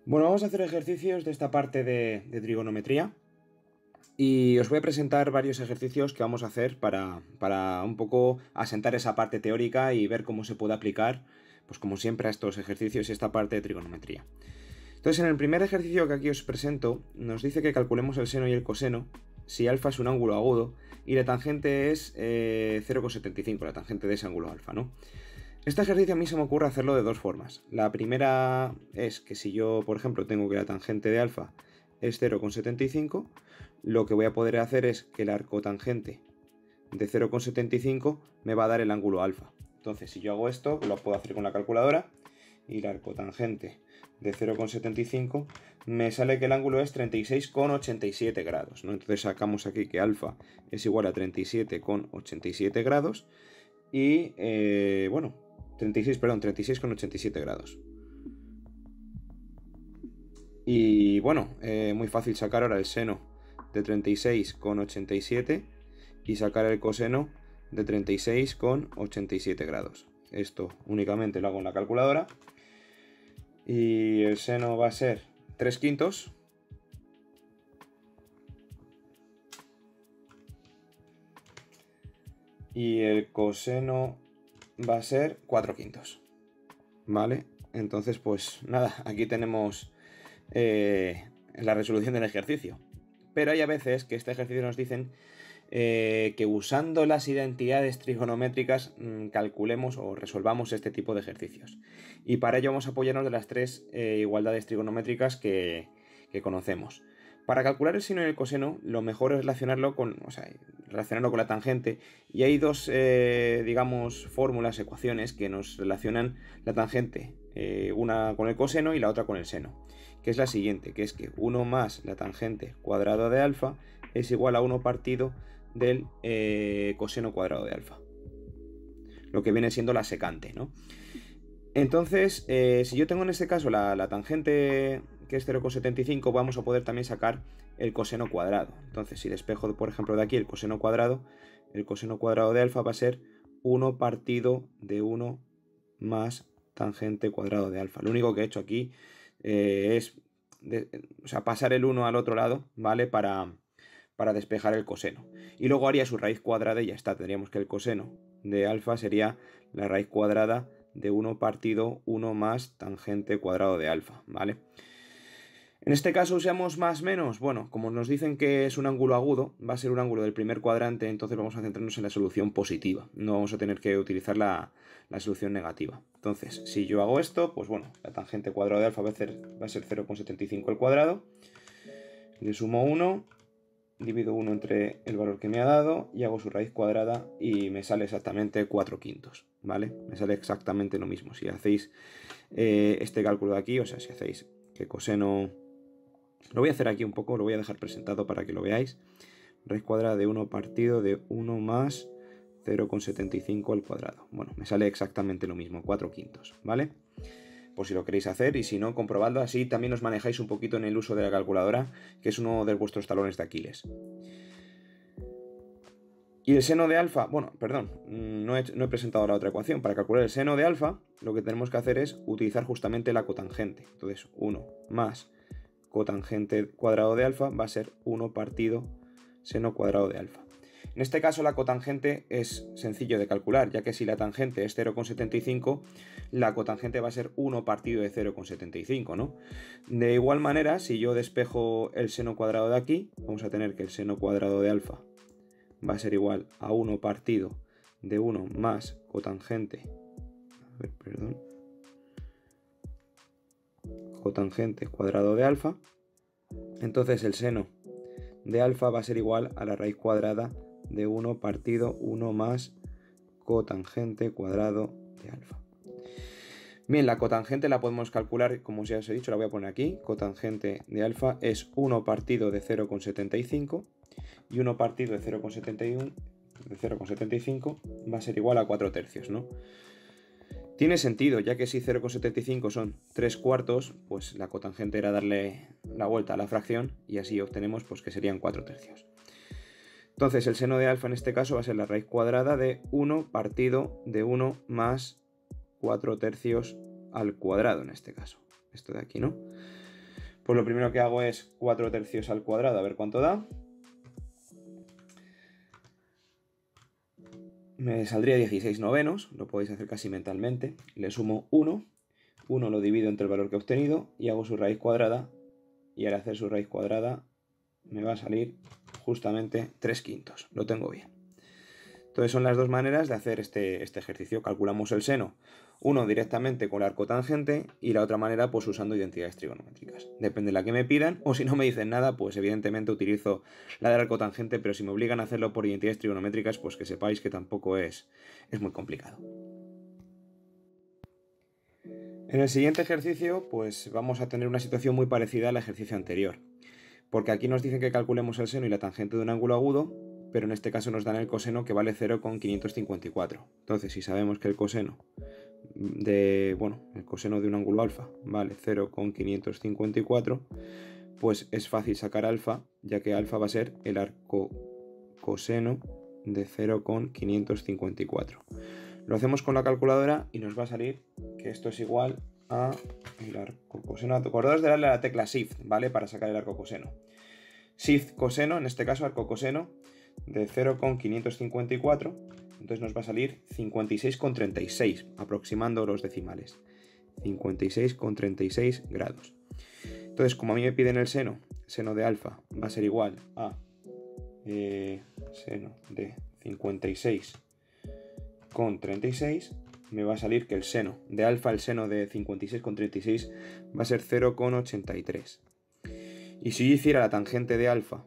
Bueno, vamos a hacer ejercicios de esta parte de trigonometría y os voy a presentar varios ejercicios que vamos a hacer para un poco asentar esa parte teórica y ver cómo se puede aplicar, pues como siempre, a estos ejercicios y esta parte de trigonometría. Entonces, en el primer ejercicio que aquí os presento, nos dice que calculemos el seno y el coseno si alfa es un ángulo agudo y la tangente es 0,75, la tangente de ese ángulo alfa, ¿no? Este ejercicio a mí se me ocurre hacerlo de dos formas. La primera es que si yo, por ejemplo, tengo que la tangente de alfa es 0,75, lo que voy a poder hacer es que la arcotangente de 0,75 me va a dar el ángulo alfa. Entonces, si yo hago esto, lo puedo hacer con la calculadora, y la arcotangente de 0,75 me sale que el ángulo es 36,87 grados, ¿no? Entonces sacamos aquí que alfa es igual a 37,87 grados y, bueno, 36,87 grados. Y bueno, muy fácil sacar ahora el seno de 36,87 y sacar el coseno de 36,87 grados. Esto únicamente lo hago en la calculadora. Y el seno va a ser 3 quintos. Y el coseno va a ser 4 quintos. ¿Vale? Entonces, pues nada, aquí tenemos la resolución del ejercicio. Pero hay a veces que este ejercicio nos dicen que usando las identidades trigonométricas calculemos o resolvamos este tipo de ejercicios. Y para ello vamos a apoyarnos de las tres igualdades trigonométricas que conocemos. Para calcular el seno y el coseno, lo mejor es relacionarlo con la tangente. Y hay dos, digamos, fórmulas, ecuaciones que nos relacionan la tangente, una con el coseno y la otra con el seno. Que es la siguiente, que es que 1 más la tangente cuadrada de alfa es igual a 1 partido del coseno cuadrado de alfa. Lo que viene siendo la secante, ¿no? Entonces, si yo tengo en este caso la tangente que es 0,75, vamos a poder también sacar el coseno cuadrado. Entonces, si despejo, por ejemplo, de aquí el coseno cuadrado de alfa va a ser 1 partido de 1 más tangente cuadrado de alfa. Lo único que he hecho aquí es pasar el 1 al otro lado, ¿vale? Para despejar el coseno. Y luego haría su raíz cuadrada y ya está. Tendríamos que el coseno de alfa sería la raíz cuadrada de 1 partido 1 más tangente cuadrado de alfa, ¿vale? En este caso usamos más menos. Bueno, como nos dicen que es un ángulo agudo, va a ser un ángulo del primer cuadrante, entonces vamos a centrarnos en la solución positiva. No vamos a tener que utilizar la solución negativa. Entonces, si yo hago esto, pues bueno, la tangente cuadrado de alfa va a ser 0,75 al cuadrado. Le sumo 1, divido 1 entre el valor que me ha dado y hago su raíz cuadrada y me sale exactamente 4 quintos, ¿vale? Me sale exactamente lo mismo. Si hacéis este cálculo de aquí, o sea, si hacéis que coseno... Lo voy a hacer aquí un poco, lo voy a dejar presentado para que lo veáis. Raíz cuadrada de 1 partido de 1 más 0,75 al cuadrado. Bueno, me sale exactamente lo mismo, 4 quintos, ¿vale? Por si lo queréis hacer, y si no, comprobadlo. Así también os manejáis un poquito en el uso de la calculadora, que es uno de vuestros talones de Aquiles. Y el seno de alfa, bueno, perdón, no he presentado la otra ecuación. Para calcular el seno de alfa, lo que tenemos que hacer es utilizar justamente la cotangente. Entonces, 1 más cotangente cuadrado de alfa va a ser 1 partido seno cuadrado de alfa. En este caso la cotangente es sencillo de calcular, ya que si la tangente es 0,75, la cotangente va a ser 1 partido de 0,75, ¿no? De igual manera, si yo despejo el seno cuadrado de aquí, vamos a tener que el seno cuadrado de alfa va a ser igual a 1 partido de 1 más cotangente, cotangente cuadrado de alfa. Entonces el seno de alfa va a ser igual a la raíz cuadrada de 1 partido 1 más cotangente cuadrado de alfa. Bien, la cotangente la podemos calcular, como ya os he dicho, la voy a poner aquí. Cotangente de alfa es 1 partido de 0,75 y 1 partido de 0,71 de 0,75 va a ser igual a 4 tercios, ¿no? Tiene sentido, ya que si 0,75 son 3 cuartos, pues la cotangente era darle la vuelta a la fracción y así obtenemos pues que serían 4 tercios. Entonces el seno de alfa en este caso va a ser la raíz cuadrada de 1 partido de 1 más 4 tercios al cuadrado en este caso. Esto de aquí, ¿no? Pues lo primero que hago es 4 tercios al cuadrado, a ver cuánto da. Me saldría 16 novenos, lo podéis hacer casi mentalmente. Le sumo 1, 1 lo divido entre el valor que he obtenido y hago su raíz cuadrada. Y al hacer su raíz cuadrada me va a salir justamente 3 quintos. Lo tengo bien. Entonces son las dos maneras de hacer este ejercicio. Calculamos el seno, uno directamente con el arco tangente y la otra manera pues usando identidades trigonométricas. Depende de la que me pidan, o si no me dicen nada, pues evidentemente utilizo la del arco tangente, pero si me obligan a hacerlo por identidades trigonométricas, pues que sepáis que tampoco es muy complicado. En el siguiente ejercicio pues vamos a tener una situación muy parecida al ejercicio anterior, porque aquí nos dicen que calculemos el seno y la tangente de un ángulo agudo, pero en este caso nos dan el coseno que vale 0,554. Entonces, si sabemos que el coseno de un ángulo alfa vale 0,554, pues es fácil sacar alfa, ya que alfa va a ser el arco coseno de 0,554. Lo hacemos con la calculadora y nos va a salir que esto es igual a el arco coseno. Acordaos de darle a la tecla Shift, ¿vale? Para sacar el arco coseno. Shift coseno, en este caso arco coseno de 0,554, entonces nos va a salir 56,36, aproximando los decimales. 56,36 grados. Entonces, como a mí me piden el seno de alfa va a ser igual a seno de 56,36, me va a salir que el seno de alfa, el seno de 56,36 va a ser 0,83. Y si yo hiciera la tangente de alfa,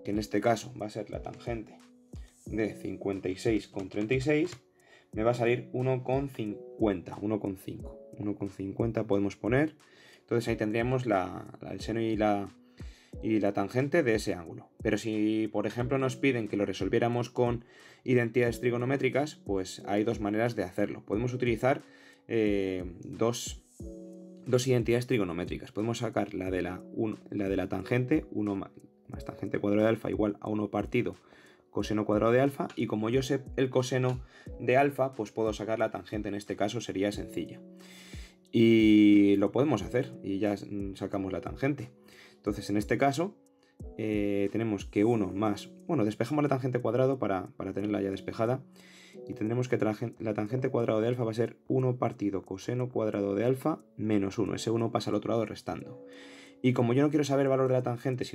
que en este caso va a ser la tangente de 56,36, me va a salir 1,50, 1,5. 1,50 podemos poner. Entonces ahí tendríamos el seno y la tangente de ese ángulo. Pero si, por ejemplo, nos piden que lo resolviéramos con identidades trigonométricas, pues hay dos maneras de hacerlo. Podemos utilizar dos identidades trigonométricas. Podemos sacar la de la tangente, 1 más tangente cuadrado de alfa igual a 1 partido coseno cuadrado de alfa, y como yo sé el coseno de alfa, pues puedo sacar la tangente, en este caso sería sencilla. Y lo podemos hacer y ya sacamos la tangente. Entonces en este caso tenemos que 1 más, despejamos la tangente cuadrado para tenerla ya despejada, y tendremos que la tangente cuadrado de alfa va a ser 1 partido coseno cuadrado de alfa menos 1, ese 1 pasa al otro lado restando. Y como yo no quiero saber el valor de la tangente,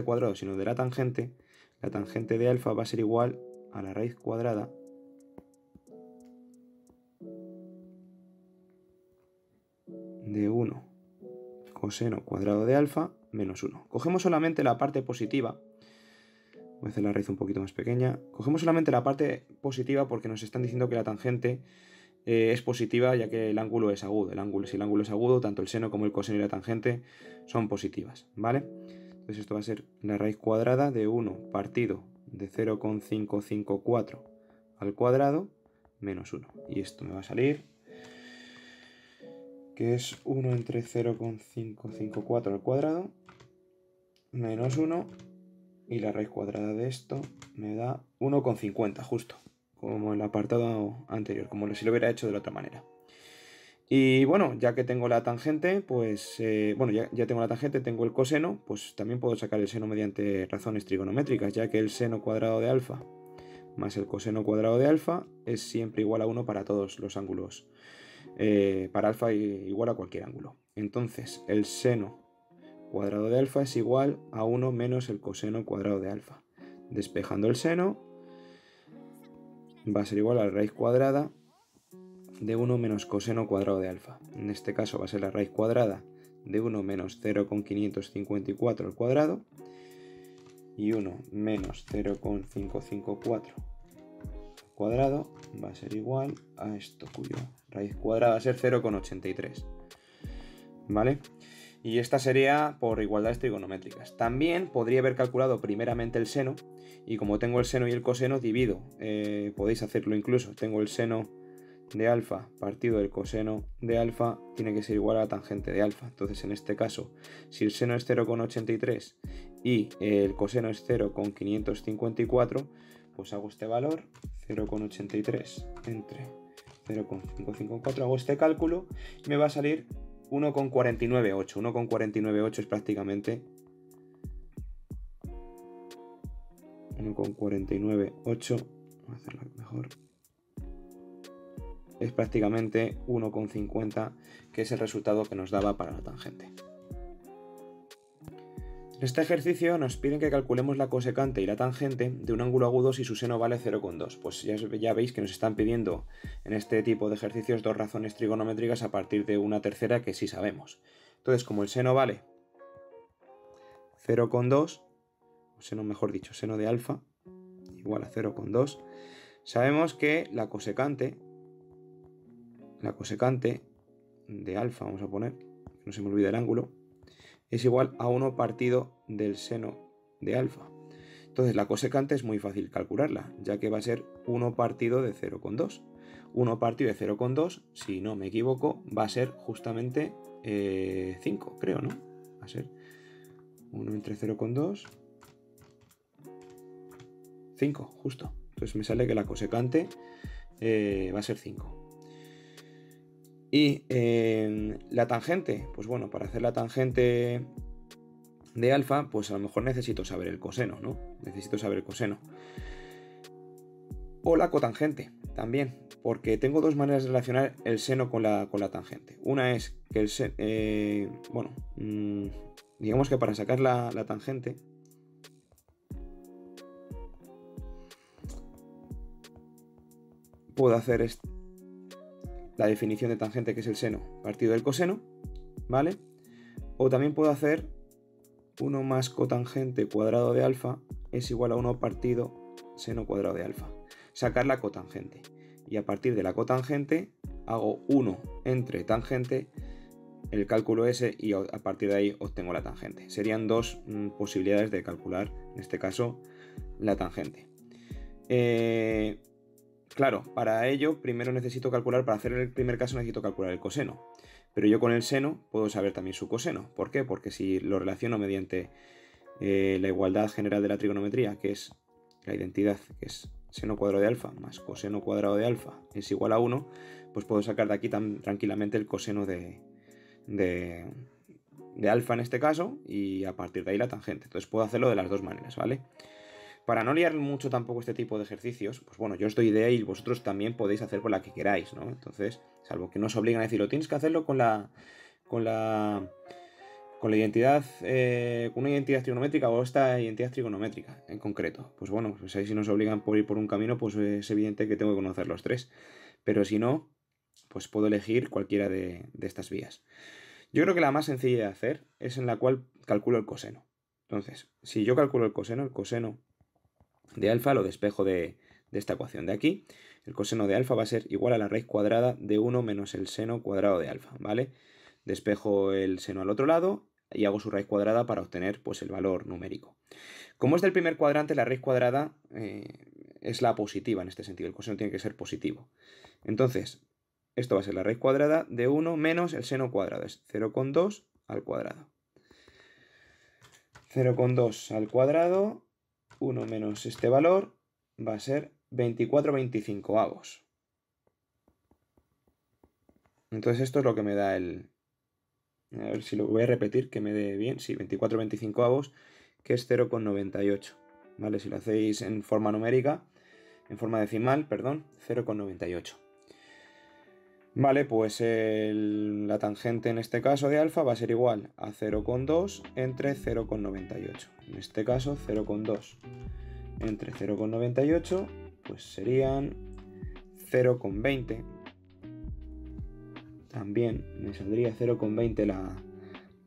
cuadrado, sino de la tangente de alfa va a ser igual a la raíz cuadrada de 1 coseno cuadrado de alfa menos 1. Cogemos solamente la parte positiva. Voy a hacer la raíz un poquito más pequeña. Cogemos solamente la parte positiva porque nos están diciendo que la tangente es positiva, ya que el ángulo es agudo. Si el ángulo es agudo, tanto el seno como el coseno y la tangente son positivas, ¿vale? Entonces esto va a ser la raíz cuadrada de 1 partido de 0,554 al cuadrado menos 1. Y esto me va a salir que es 1 entre 0,554 al cuadrado menos 1, y la raíz cuadrada de esto me da 1,50 justo, como en el apartado anterior, como si lo hubiera hecho de la otra manera. Y bueno, ya que tengo la tangente, pues ya tengo la tangente, tengo el coseno, pues también puedo sacar el seno mediante razones trigonométricas, ya que el seno cuadrado de alfa más el coseno cuadrado de alfa es siempre igual a 1 para todos los ángulos. Para alfa igual a cualquier ángulo. Entonces el seno cuadrado de alfa es igual a 1 menos el coseno cuadrado de alfa. Despejando el seno va a ser igual a la raíz cuadrada de 1 menos coseno cuadrado de alfa. En este caso va a ser la raíz cuadrada de 1 menos 0,554 al cuadrado, y 1 menos 0,554 al cuadrado va a ser igual a esto, cuyo raíz cuadrada va a ser 0,83. ¿Vale? Y esta sería por igualdades trigonométricas. También podría haber calculado primeramente el seno, y como tengo el seno y el coseno, divido. Podéis hacerlo incluso. Tengo el seno de alfa partido del coseno de alfa, tiene que ser igual a la tangente de alfa. Entonces en este caso, si el seno es 0,83 y el coseno es 0,554, pues hago este valor, 0,83 entre 0,554, hago este cálculo y me va a salir 1,498. 1,498 es prácticamente 1,498. Vamos a hacerlo mejor. Es prácticamente 1,50, que es el resultado que nos daba para la tangente. En este ejercicio nos piden que calculemos la cosecante y la tangente de un ángulo agudo si su seno vale 0,2. Pues ya veis que nos están pidiendo en este tipo de ejercicios dos razones trigonométricas a partir de una tercera que sí sabemos. Entonces, como el seno vale 0,2, o seno, mejor dicho, seno de alfa igual a 0,2, sabemos que la cosecante de alfa, vamos a poner, que no se me olvide el ángulo, es igual a 1 partido del seno de alfa. Entonces la cosecante es muy fácil calcularla, ya que va a ser 1 partido de 0,2. 1 partido de 0,2, si no me equivoco, va a ser justamente 5, creo, ¿no? Va a ser 1 entre 0,2, 5, justo. Entonces me sale que la cosecante va a ser 5. Y la tangente, pues bueno, para hacer la tangente de alfa, pues a lo mejor necesito saber el coseno, ¿no? Necesito saber el coseno. O la cotangente, también, porque tengo dos maneras de relacionar el seno con la tangente. Una es que el seno, digamos que para sacar la tangente, puedo hacer la definición de tangente, que es el seno partido del coseno, ¿vale? O también puedo hacer 1 más cotangente cuadrado de alfa es igual a 1 partido seno cuadrado de alfa. Sacar la cotangente. Y a partir de la cotangente hago 1 entre tangente, el cálculo ese, y a partir de ahí obtengo la tangente. Serían dos posibilidades de calcular, en este caso, la tangente. Claro, para ello primero necesito calcular, para hacer el primer caso necesito calcular el coseno. Pero yo con el seno puedo saber también su coseno. ¿Por qué? Porque si lo relaciono mediante la igualdad general de la trigonometría, que es la identidad, que es seno cuadrado de alfa más coseno cuadrado de alfa es igual a 1, pues puedo sacar de aquí tranquilamente el coseno de alfa en este caso, y a partir de ahí la tangente. Entonces puedo hacerlo de las dos maneras, ¿vale? Para no liar mucho tampoco este tipo de ejercicios, pues bueno, yo os doy idea y vosotros también podéis hacer por la que queráis, ¿no? Entonces, salvo que no os obliguen a decirlo, tienes que hacerlo con la identidad, con una identidad trigonométrica o esta identidad trigonométrica en concreto. Pues bueno, pues ahí si nos obligan por ir por un camino, pues es evidente que tengo que conocer los tres. Pero si no, pues puedo elegir cualquiera de estas vías. Yo creo que la más sencilla de hacer es en la cual calculo el coseno. Entonces, si yo calculo el coseno de alfa lo despejo de esta ecuación de aquí. El coseno de alfa va a ser igual a la raíz cuadrada de 1 menos el seno cuadrado de alfa, ¿vale? Despejo el seno al otro lado y hago su raíz cuadrada para obtener pues el valor numérico. Como es del primer cuadrante, la raíz cuadrada es la positiva en este sentido. El coseno tiene que ser positivo. Entonces, esto va a ser la raíz cuadrada de 1 menos el seno cuadrado. Es 0,2 al cuadrado. 0,2 al cuadrado, 1 menos este valor, va a ser 24/25avos. Entonces esto es lo que me da el... A ver si lo voy a repetir, que me dé bien. Sí, 24/25avos, que es 0,98. ¿Vale? Si lo hacéis en forma numérica, en forma decimal, perdón, 0,98. Vale, pues la tangente en este caso de alfa va a ser igual a 0,2 entre 0,98. En este caso 0,2 entre 0,98 pues serían 0,20. También me saldría 0,20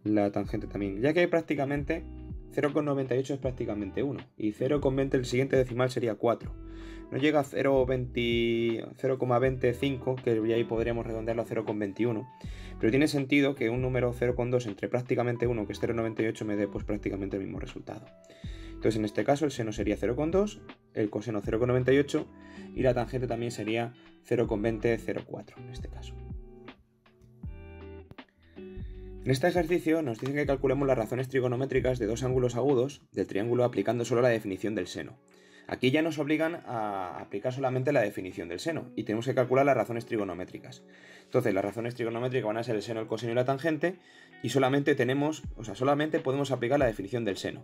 la tangente también, ya que prácticamente 0,98 es prácticamente 1 y 0,20 el siguiente decimal sería 4. No llega a 0,25, que ahí podríamos redondearlo a 0,21. Pero tiene sentido que un número 0,2 entre prácticamente 1, que es 0,98, me dé pues prácticamente el mismo resultado. Entonces en este caso el seno sería 0,2, el coseno 0,98 y la tangente también sería 0,2004 en este caso. En este ejercicio nos dicen que calculemos las razones trigonométricas de dos ángulos agudos del triángulo aplicando solo la definición del seno. Aquí ya nos obligan a aplicar solamente la definición del seno y tenemos que calcular las razones trigonométricas. Entonces, las razones trigonométricas van a ser el seno, el coseno y la tangente y solamente podemos aplicar la definición del seno.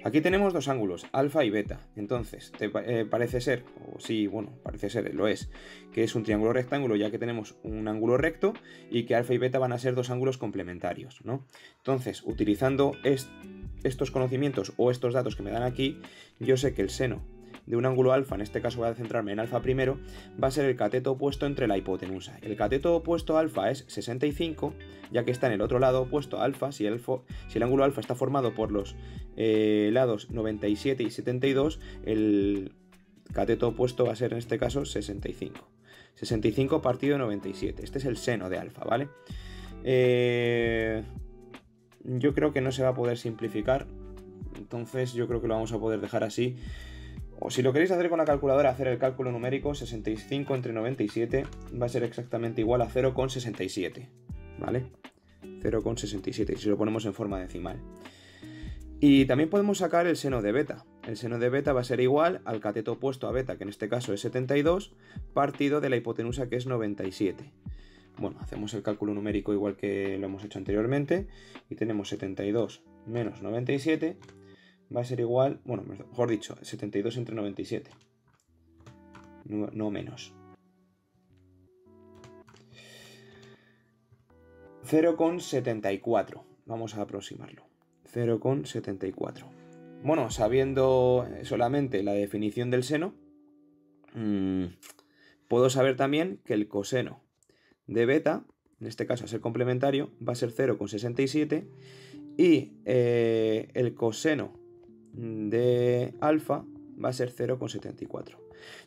Aquí tenemos dos ángulos, alfa y beta. Entonces, parece ser, o sí, bueno, parece ser, lo es, que es un triángulo rectángulo ya que tenemos un ángulo recto y que alfa y beta van a ser dos ángulos complementarios, ¿no? Entonces, utilizando estos conocimientos o estos datos que me dan aquí, yo sé que el seno de un ángulo alfa, en este caso voy a centrarme en alfa primero, va a ser el cateto opuesto entre la hipotenusa. El cateto opuesto a alfa es 65, ya que está en el otro lado opuesto a alfa. Si el ángulo alfa está formado por los lados 97 y 72, el cateto opuesto va a ser en este caso 65. 65 partido 97. Este es el seno de alfa, ¿vale? Yo creo que no se va a poder simplificar, entonces yo creo que lo vamos a poder dejar así. O si lo queréis hacer con la calculadora, hacer el cálculo numérico, 65 entre 97 va a ser exactamente igual a 0,67, ¿vale? 0,67, si lo ponemos en forma decimal. Y también podemos sacar el seno de beta. El seno de beta va a ser igual al cateto opuesto a beta, que en este caso es 72, partido de la hipotenusa, que es 97. Bueno, hacemos el cálculo numérico igual que lo hemos hecho anteriormente y tenemos 72 menos 97 va a ser igual, bueno, mejor dicho, 72 entre 97, no menos. 0,74, vamos a aproximarlo, 0,74. Bueno, sabiendo solamente la definición del seno, puedo saber también que el coseno de beta, en este caso a ser complementario, va a ser 0,67 y el coseno de alfa va a ser 0,74.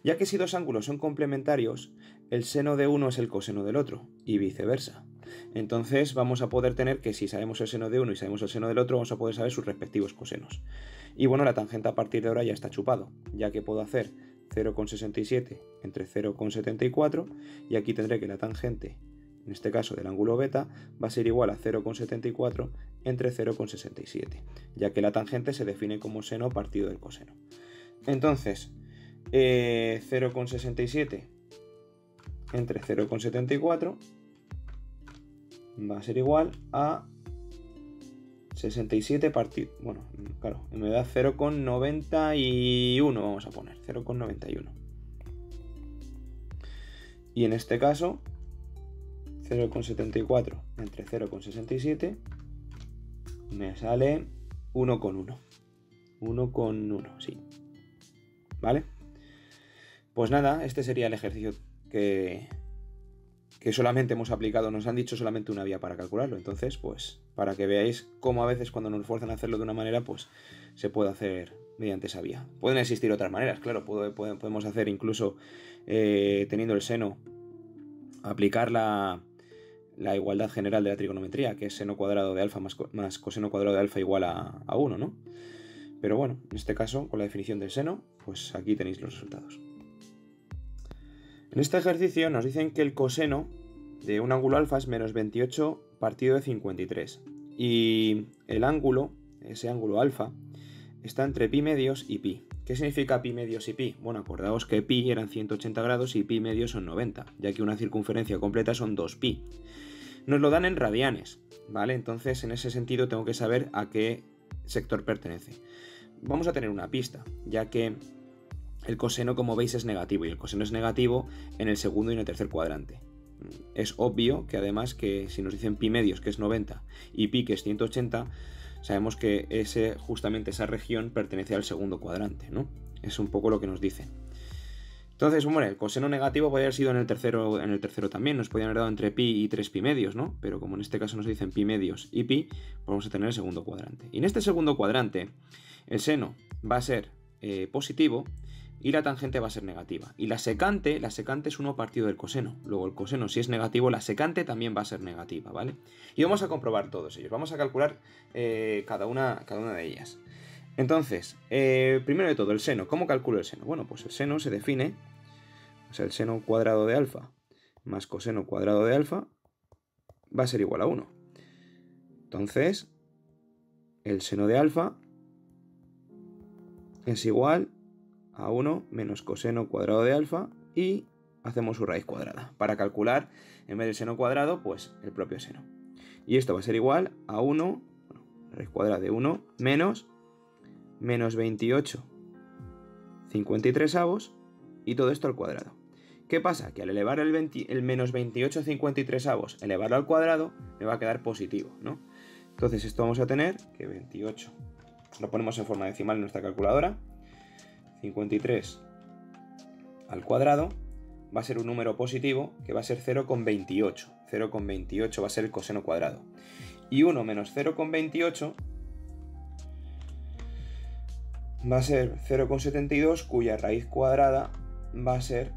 Ya que si dos ángulos son complementarios, el seno de uno es el coseno del otro y viceversa. Entonces vamos a poder tener que si sabemos el seno de uno y sabemos el seno del otro, vamos a poder saber sus respectivos cosenos. Y bueno, la tangente a partir de ahora ya está chupado, ya que puedo hacer 0,67 entre 0,74 y aquí tendré que la tangente, en este caso del ángulo beta, va a ser igual a 0,74 entre 0,67, ya que la tangente se define como seno partido del coseno. Entonces, 0,67 entre 0,74 va a ser igual a 67 partido... Bueno, claro, me da 0,91, vamos a poner, 0,91. Y en este caso, 0,74 entre 0,67 me sale 1,1. 1,1, sí. ¿Vale? Pues nada, este sería el ejercicio que solamente hemos aplicado. Nos han dicho solamente una vía para calcularlo. Entonces, pues, para que veáis cómo a veces cuando nos fuerzan a hacerlo de una manera, pues, se puede hacer mediante esa vía. Pueden existir otras maneras, claro. Podemos hacer incluso, teniendo el seno, aplicar la igualdad general de la trigonometría, que es seno cuadrado de alfa más coseno cuadrado de alfa igual a 1, ¿no? Pero bueno, en este caso, con la definición del seno, pues aquí tenéis los resultados. En este ejercicio nos dicen que el coseno de un ángulo alfa es menos 28 partido de 53. Y el ángulo, ese ángulo alfa, está entre pi medios y pi. ¿Qué significa pi medios y pi? Bueno, acordaos que pi eran 180 grados y pi medios son 90, ya que una circunferencia completa son 2pi. Nos lo dan en radianes, ¿vale? Entonces, en ese sentido, tengo que saber a qué sector pertenece. Vamos a tener una pista, ya que el coseno, como veis, es negativo, y el coseno es negativo en el segundo y en el tercer cuadrante. Es obvio que además que si nos dicen pi medios, que es 90, y pi, que es 180, sabemos que justamente esa región pertenece al segundo cuadrante, ¿no? Es un poco lo que nos dicen. Entonces, bueno, el coseno negativo podría haber sido en el tercero también, nos podrían haber dado entre pi y 3 pi medios, ¿no? Pero como en este caso nos dicen pi medios y pi, pues vamos a tener el segundo cuadrante. Y en este segundo cuadrante, el seno va a ser positivo y la tangente va a ser negativa. Y la secante es 1 partido del coseno. Luego el coseno, si es negativo, la secante también va a ser negativa, ¿vale? Y vamos a comprobar todos ellos. Vamos a calcular cada una de ellas. Entonces, primero de todo, el seno. ¿Cómo calculo el seno? Bueno, pues el seno se define, o sea, el seno cuadrado de alfa más coseno cuadrado de alfa va a ser igual a 1. Entonces, el seno de alfa es igual a 1 menos coseno cuadrado de alfa y hacemos su raíz cuadrada para calcular, en vez del seno cuadrado, pues el propio seno. Y esto va a ser igual a 1, raíz cuadrada de 1 menos 28 53avos y todo esto al cuadrado. ¿Qué pasa? Que al elevar el menos 28 53avos, elevarlo al cuadrado, me va a quedar positivo, ¿no? Entonces esto vamos a tener que 28, lo ponemos en forma decimal en nuestra calculadora, 53 al cuadrado va a ser un número positivo que va a ser 0,28. 0,28 va a ser el coseno cuadrado. Y 1 menos 0,28 va a ser 0,72, cuya raíz cuadrada va a ser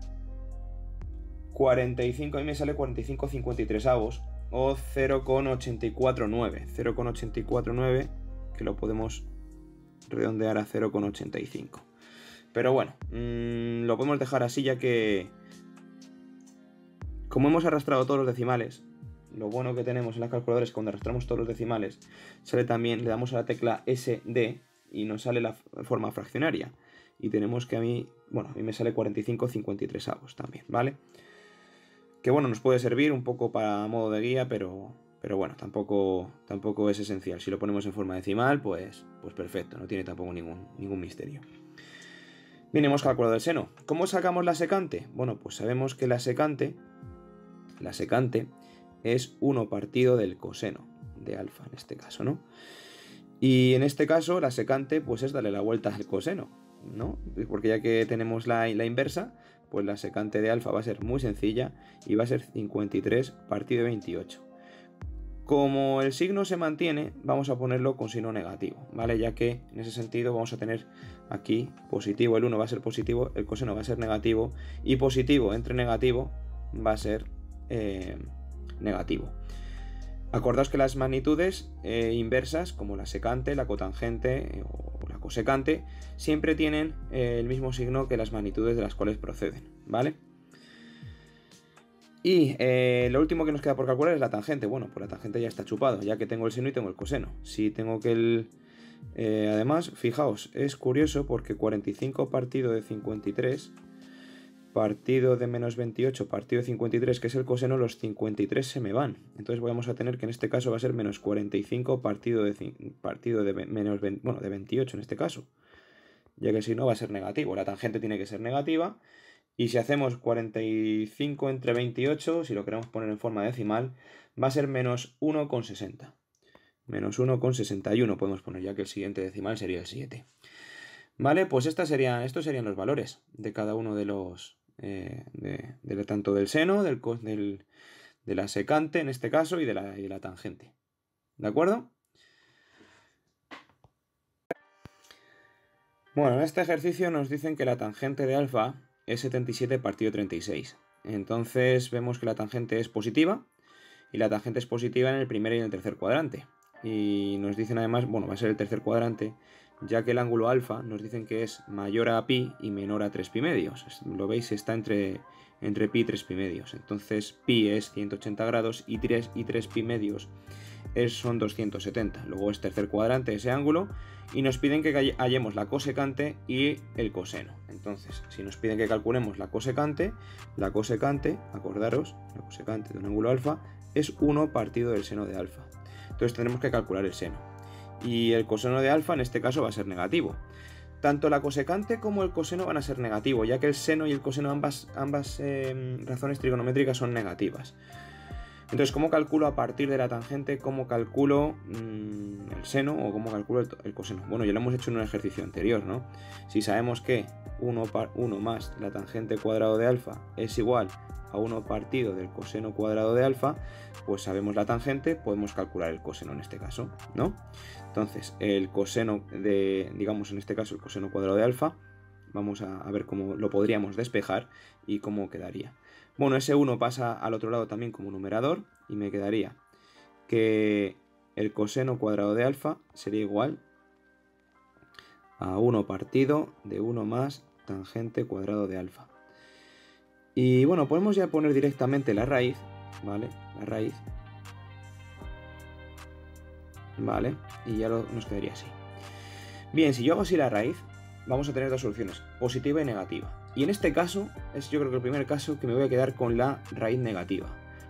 45, a mí me sale 45 53avos o 0,849. 0,849 que lo podemos redondear a 0,85. Pero bueno, lo podemos dejar así, ya que como hemos arrastrado todos los decimales, lo bueno que tenemos en las calculadoras es que cuando arrastramos todos los decimales, sale también, le damos a la tecla SD y nos sale la forma fraccionaria. Y tenemos que a mí me sale 45 53avos también, ¿vale? Que bueno, nos puede servir un poco para modo de guía, pero bueno, tampoco es esencial. Si lo ponemos en forma decimal, pues perfecto, no tiene tampoco ningún misterio. Bien, hemos calculado el seno. ¿Cómo sacamos la secante? Bueno, pues sabemos que la secante es 1 partido del coseno de alfa, en este caso, ¿no? Y en este caso la secante pues es darle la vuelta al coseno, ¿no? Porque ya que tenemos la inversa, pues la secante de alfa va a ser muy sencilla y va a ser 53 partido de 28. Como el signo se mantiene, vamos a ponerlo con signo negativo, ¿vale? Ya que en ese sentido vamos a tener aquí positivo, el 1 va a ser positivo, el coseno va a ser negativo, y positivo entre negativo va a ser negativo. Acordaos que las magnitudes inversas, como la secante, la cotangente o la cosecante, siempre tienen el mismo signo que las magnitudes de las cuales proceden, ¿vale? Y lo último que nos queda por calcular es la tangente. Bueno, pues la tangente ya está chupado, ya que tengo el seno y tengo el coseno. Si tengo que además, fijaos, es curioso porque 45 partido de 53, partido de menos 28, partido de 53, que es el coseno, los 53 se me van. Entonces vamos a tener que en este caso va a ser menos 45 partido de menos 20, bueno, de 28 en este caso. Ya que si no va a ser negativo. La tangente tiene que ser negativa. Y si hacemos 45 entre 28, si lo queremos poner en forma decimal, va a ser menos 1,60. Menos 1,61 podemos poner, ya que el siguiente decimal sería el 7. Vale, pues estos serían los valores de cada uno de los... tanto del seno, de la secante en este caso y de la tangente. ¿De acuerdo? Bueno, en este ejercicio nos dicen que la tangente de alfa es 77 partido 36. Entonces vemos que la tangente es positiva y la tangente es positiva en el primer y en el tercer cuadrante. Y nos dicen además, bueno, va a ser el tercer cuadrante, ya que el ángulo alfa nos dicen que es mayor a pi y menor a 3 pi medios. Lo veis, está entre pi y 3 pi medios. Entonces pi es 180 grados y 3 pi medios son 270. Luego es tercer cuadrante ese ángulo y nos piden que hallemos la cosecante y el coseno. Entonces, si nos piden que calculemos la cosecante, acordaros, la cosecante de un ángulo alfa es 1 partido del seno de alfa. Entonces tendremos que calcular el seno. Y el coseno de alfa en este caso va a ser negativo. Tanto la cosecante como el coseno van a ser negativos, ya que el seno y el coseno, ambas razones trigonométricas son negativas. Entonces, ¿cómo calculo a partir de la tangente? ¿Cómo calculo el seno o cómo calculo el coseno? Bueno, ya lo hemos hecho en un ejercicio anterior, ¿no? Si sabemos que 1 más la tangente cuadrado de alfa es igual a 1 partido del coseno cuadrado de alfa, pues sabemos la tangente, podemos calcular el coseno en este caso, ¿no? Entonces, el coseno digamos en este caso el coseno cuadrado de alfa, vamos a ver cómo lo podríamos despejar y cómo quedaría. Bueno, ese 1 pasa al otro lado también como numerador y me quedaría que el coseno cuadrado de alfa sería igual a 1 partido de 1 más tangente cuadrado de alfa. Y bueno, podemos ya poner directamente la raíz, ¿vale? La raíz. Vale, y ya nos quedaría así. Bien, si yo hago así la raíz, vamos a tener dos soluciones, positiva y negativa. Y en este caso, es yo creo que el primer caso que me voy a quedar con la raíz negativa.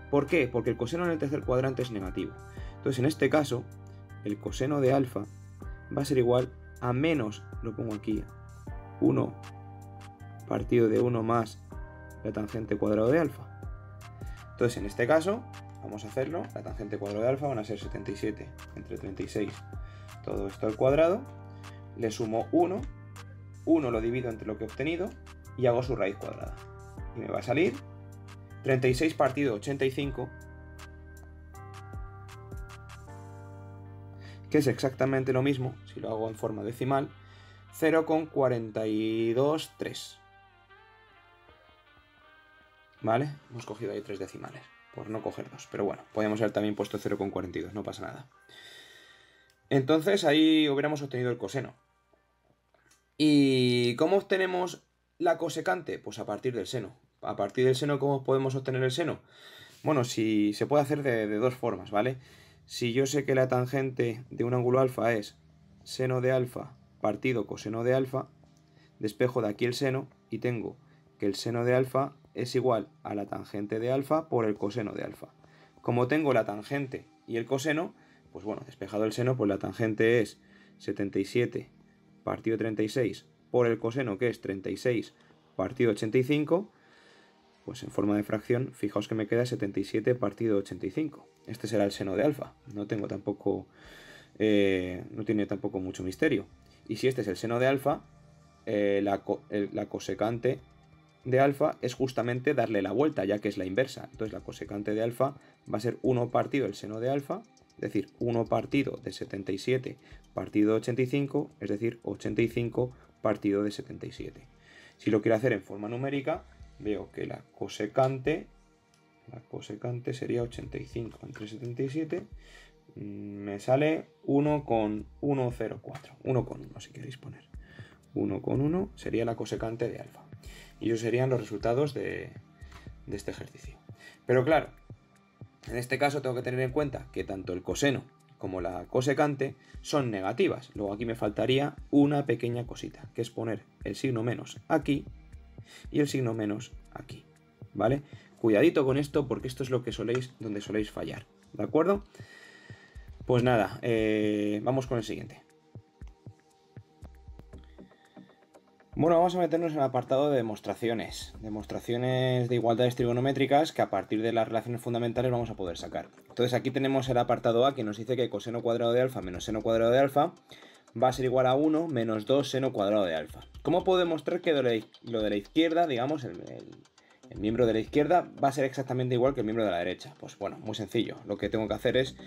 ¿Por qué? Porque el coseno en el tercer cuadrante es negativo. Entonces, en este caso, el coseno de alfa va a ser igual a menos, lo pongo aquí, 1 partido de 1 más la tangente cuadrado de alfa. Entonces, en este caso, vamos a hacerlo. La tangente cuadrado de alfa van a ser 77 entre 36, todo esto al cuadrado. Le sumo 1 lo divido entre lo que he obtenido y hago su raíz cuadrada. Y me va a salir 36 partido 85, que es exactamente lo mismo, si lo hago en forma decimal, 0,423. ¿Vale? Hemos cogido ahí 3 decimales, por no coger 2. Pero bueno, podríamos haber también puesto 0,42, no pasa nada. Entonces ahí hubiéramos obtenido el coseno. ¿Y cómo obtenemos la cosecante? Pues a partir del seno. A partir del seno, ¿cómo podemos obtener el seno? Bueno, si se puede hacer de dos formas, ¿vale? Si yo sé que la tangente de un ángulo alfa es seno de alfa partido coseno de alfa, despejo de aquí el seno y tengo que el seno de alfa es igual a la tangente de alfa por el coseno de alfa. Como tengo la tangente y el coseno, pues bueno, despejado el seno, pues la tangente es 77 partido 36 por el coseno, que es 36 partido 85, pues en forma de fracción, fijaos que me queda 77 partido 85. Este será el seno de alfa. No tengo tampoco, no tiene tampoco mucho misterio. Y si este es el seno de alfa, la cosecante de alfa es justamente darle la vuelta, ya que es la inversa. Entonces la cosecante de alfa va a ser 1 partido el seno de alfa, es decir, 1 partido de 77 partido 85, es decir, 85 partido de 77. Si lo quiero hacer en forma numérica, veo que la cosecante sería 85 entre 77, me sale 1,104, 1,1 si queréis poner. 1,1 sería la cosecante de alfa. Y esos serían los resultados de este ejercicio. Pero claro, en este caso tengo que tener en cuenta que tanto el coseno como la cosecante son negativas. Luego aquí me faltaría una pequeña cosita, que es poner el signo menos aquí y el signo menos aquí, ¿vale? Cuidadito con esto porque esto es lo que donde soléis fallar, ¿de acuerdo? Pues nada, vamos con el siguiente. Bueno, vamos a meternos en el apartado de demostraciones. Demostraciones de igualdades trigonométricas que a partir de las relaciones fundamentales vamos a poder sacar. Entonces aquí tenemos el apartado A que nos dice que coseno cuadrado de alfa menos seno cuadrado de alfa va a ser igual a 1 menos 2 seno cuadrado de alfa. ¿Cómo puedo demostrar que lo de la izquierda, digamos, el miembro de la izquierda va a ser exactamente igual que el miembro de la derecha? Pues bueno, muy sencillo. Lo que tengo que hacer es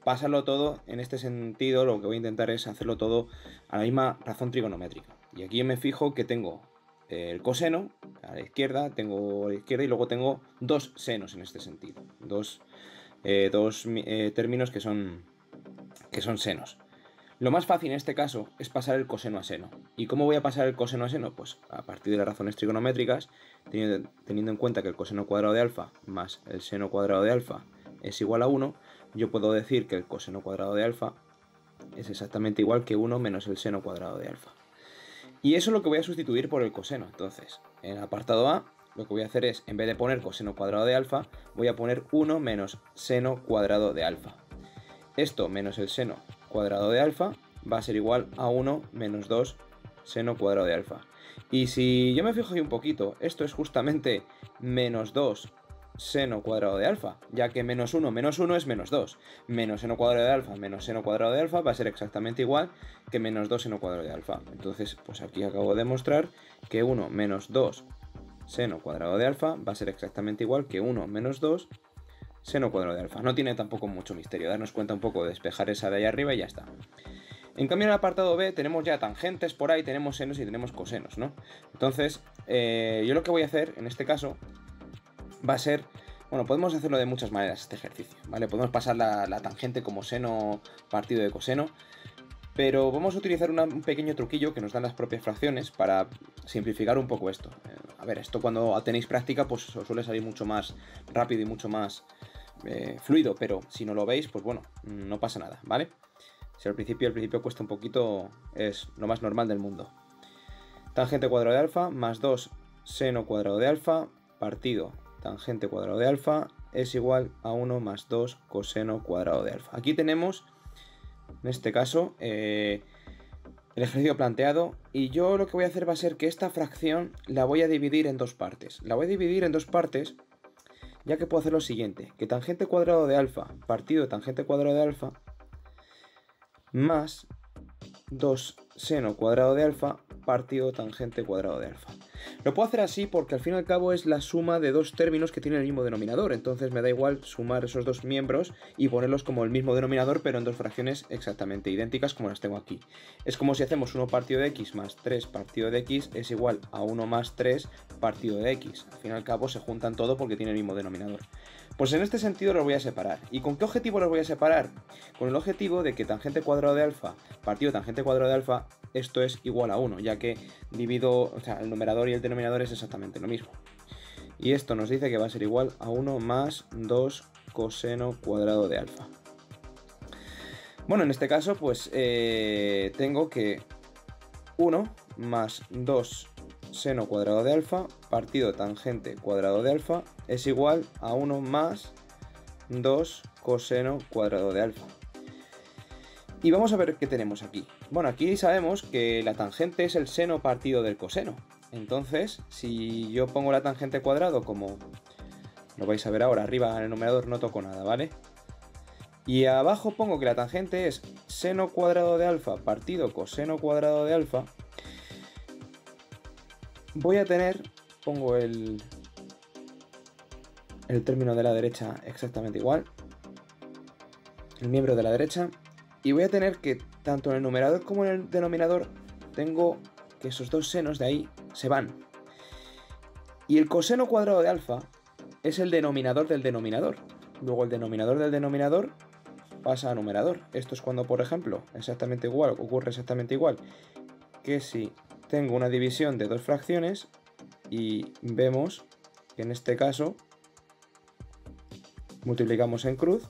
pasarlo todo, en este sentido, lo que voy a intentar es hacerlo todo a la misma razón trigonométrica. Y aquí yo me fijo que tengo el coseno, a la izquierda, tengo la izquierda y luego tengo dos senos en este sentido. Dos términos que son senos. Lo más fácil en este caso es pasar el coseno a seno. ¿Y cómo voy a pasar el coseno a seno? Pues a partir de las razones trigonométricas, teniendo en cuenta que el coseno cuadrado de alfa más el seno cuadrado de alfa es igual a 1, yo puedo decir que el coseno cuadrado de alfa es exactamente igual que 1 menos el seno cuadrado de alfa. Y eso es lo que voy a sustituir por el coseno. Entonces, en el apartado A, lo que voy a hacer es, en vez de poner coseno cuadrado de alfa, voy a poner 1 menos seno cuadrado de alfa. Esto menos el seno cuadrado de alfa va a ser igual a 1 menos 2 seno cuadrado de alfa. Y si yo me fijo ahí un poquito, esto es justamente menos 2 seno cuadrado de alfa, ya que menos 1 es menos 2. Menos seno cuadrado de alfa menos seno cuadrado de alfa va a ser exactamente igual que menos 2 seno cuadrado de alfa. Entonces, pues aquí acabo de demostrar que 1 menos 2 seno cuadrado de alfa va a ser exactamente igual que 1 menos 2 seno cuadrado de alfa. No tiene tampoco mucho misterio, darnos cuenta un poco de despejar esa de ahí arriba y ya está. En cambio en el apartado B tenemos ya tangentes por ahí, tenemos senos y tenemos cosenos, ¿no? Entonces, yo lo que voy a hacer en este caso va a ser, bueno, podemos hacerlo de muchas maneras este ejercicio, ¿vale? Podemos pasar la tangente como seno partido de coseno, pero vamos a utilizar un pequeño truquillo que nos dan las propias fracciones para simplificar un poco esto. A ver, esto cuando tenéis práctica pues os suele salir mucho más rápido y mucho más fluido, pero si no lo veis, pues bueno, no pasa nada, ¿vale? Si al principio cuesta un poquito, es lo más normal del mundo. tangente cuadrado de alfa más 2 seno cuadrado de alfa partido tangente cuadrado de alfa es igual a 1 más 2 coseno cuadrado de alfa. Aquí tenemos, en este caso, el ejercicio planteado, y yo lo que voy a hacer va a ser que esta fracción la voy a dividir en dos partes. La voy a dividir en dos partes, ya que puedo hacer lo siguiente, que tangente cuadrado de alfa partido tangente cuadrado de alfa más 2 seno cuadrado de alfa partido tangente cuadrado de alfa. Lo puedo hacer así porque al fin y al cabo es la suma de dos términos que tienen el mismo denominador, entonces me da igual sumar esos dos miembros y ponerlos como el mismo denominador, pero en dos fracciones exactamente idénticas como las tengo aquí. Es como si hacemos 1 partido de x más 3 partido de x es igual a 1 más 3 partido de x. Al fin y al cabo se juntan todo porque tienen el mismo denominador. Pues en este sentido los voy a separar. ¿Y con qué objetivo los voy a separar? Con el objetivo de que tangente cuadrado de alfa partido tangente cuadrado de alfa, esto es igual a 1, ya que divido, o sea, el numerador y el denominador es exactamente lo mismo. Y esto nos dice que va a ser igual a 1 más 2 coseno cuadrado de alfa. Bueno, en este caso, pues tengo que 1 más 2 seno cuadrado de alfa partido tangente cuadrado de alfa es igual a 1 más 2 coseno cuadrado de alfa. Y vamos a ver qué tenemos aquí. Bueno, aquí sabemos que la tangente es el seno partido del coseno. Entonces, si yo pongo la tangente cuadrado como lo vais a ver ahora, arriba en el numerador no toco nada, ¿vale? Y abajo pongo que la tangente es seno cuadrado de alfa partido coseno cuadrado de alfa. Voy a tener, pongo el término de la derecha exactamente igual, el miembro de la derecha, y voy a tener que tanto en el numerador como en el denominador tengo que esos dos senos de ahí se van. Y el coseno cuadrado de alfa es el denominador del denominador. Luego el denominador del denominador pasa a numerador. Esto es cuando, por ejemplo, exactamente igual, ocurre exactamente igual que si tengo una división de dos fracciones y vemos que en este caso multiplicamos en cruz.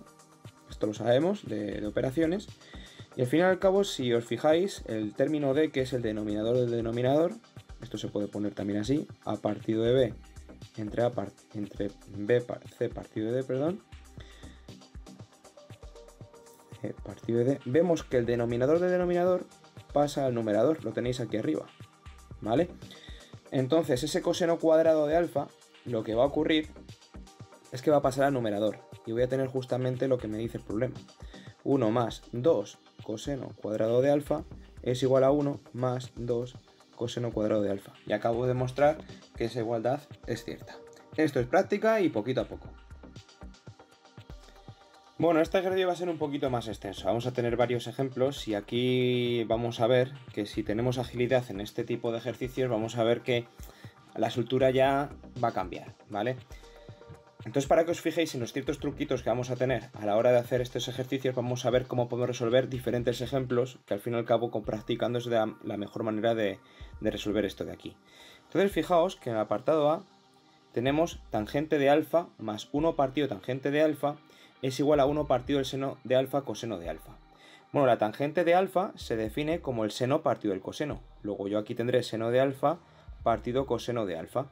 Esto lo sabemos de operaciones. Y al fin y al cabo, si os fijáis, el término d, que es el denominador del denominador, esto se puede poner también así, a partido de b entre b c partido de d, perdón, c partido de d, vemos que el denominador del denominador pasa al numerador, lo tenéis aquí arriba, ¿vale? Entonces ese coseno cuadrado de alfa, lo que va a ocurrir es que va a pasar al numerador y voy a tener justamente lo que me dice el problema. 1 más 2 coseno cuadrado de alfa es igual a 1 más 2 coseno cuadrado de alfa. Y acabo de mostrar que esa igualdad es cierta. Esto es práctica y poquito a poco. Bueno, este ejercicio va a ser un poquito más extenso. Vamos a tener varios ejemplos y aquí vamos a ver que si tenemos agilidad en este tipo de ejercicios, vamos a ver que la soltura ya va a cambiar, ¿vale? Entonces, para que os fijéis en los ciertos truquitos que vamos a tener a la hora de hacer estos ejercicios, vamos a ver cómo podemos resolver diferentes ejemplos que al fin y al cabo, practicando es la mejor manera de resolver esto de aquí. Entonces, fijaos que en el apartado A tenemos tangente de alfa más 1 partido tangente de alfa es igual a 1 partido el seno de alfa coseno de alfa. Bueno, la tangente de alfa se define como el seno partido del coseno. Luego yo aquí tendré seno de alfa partido coseno de alfa.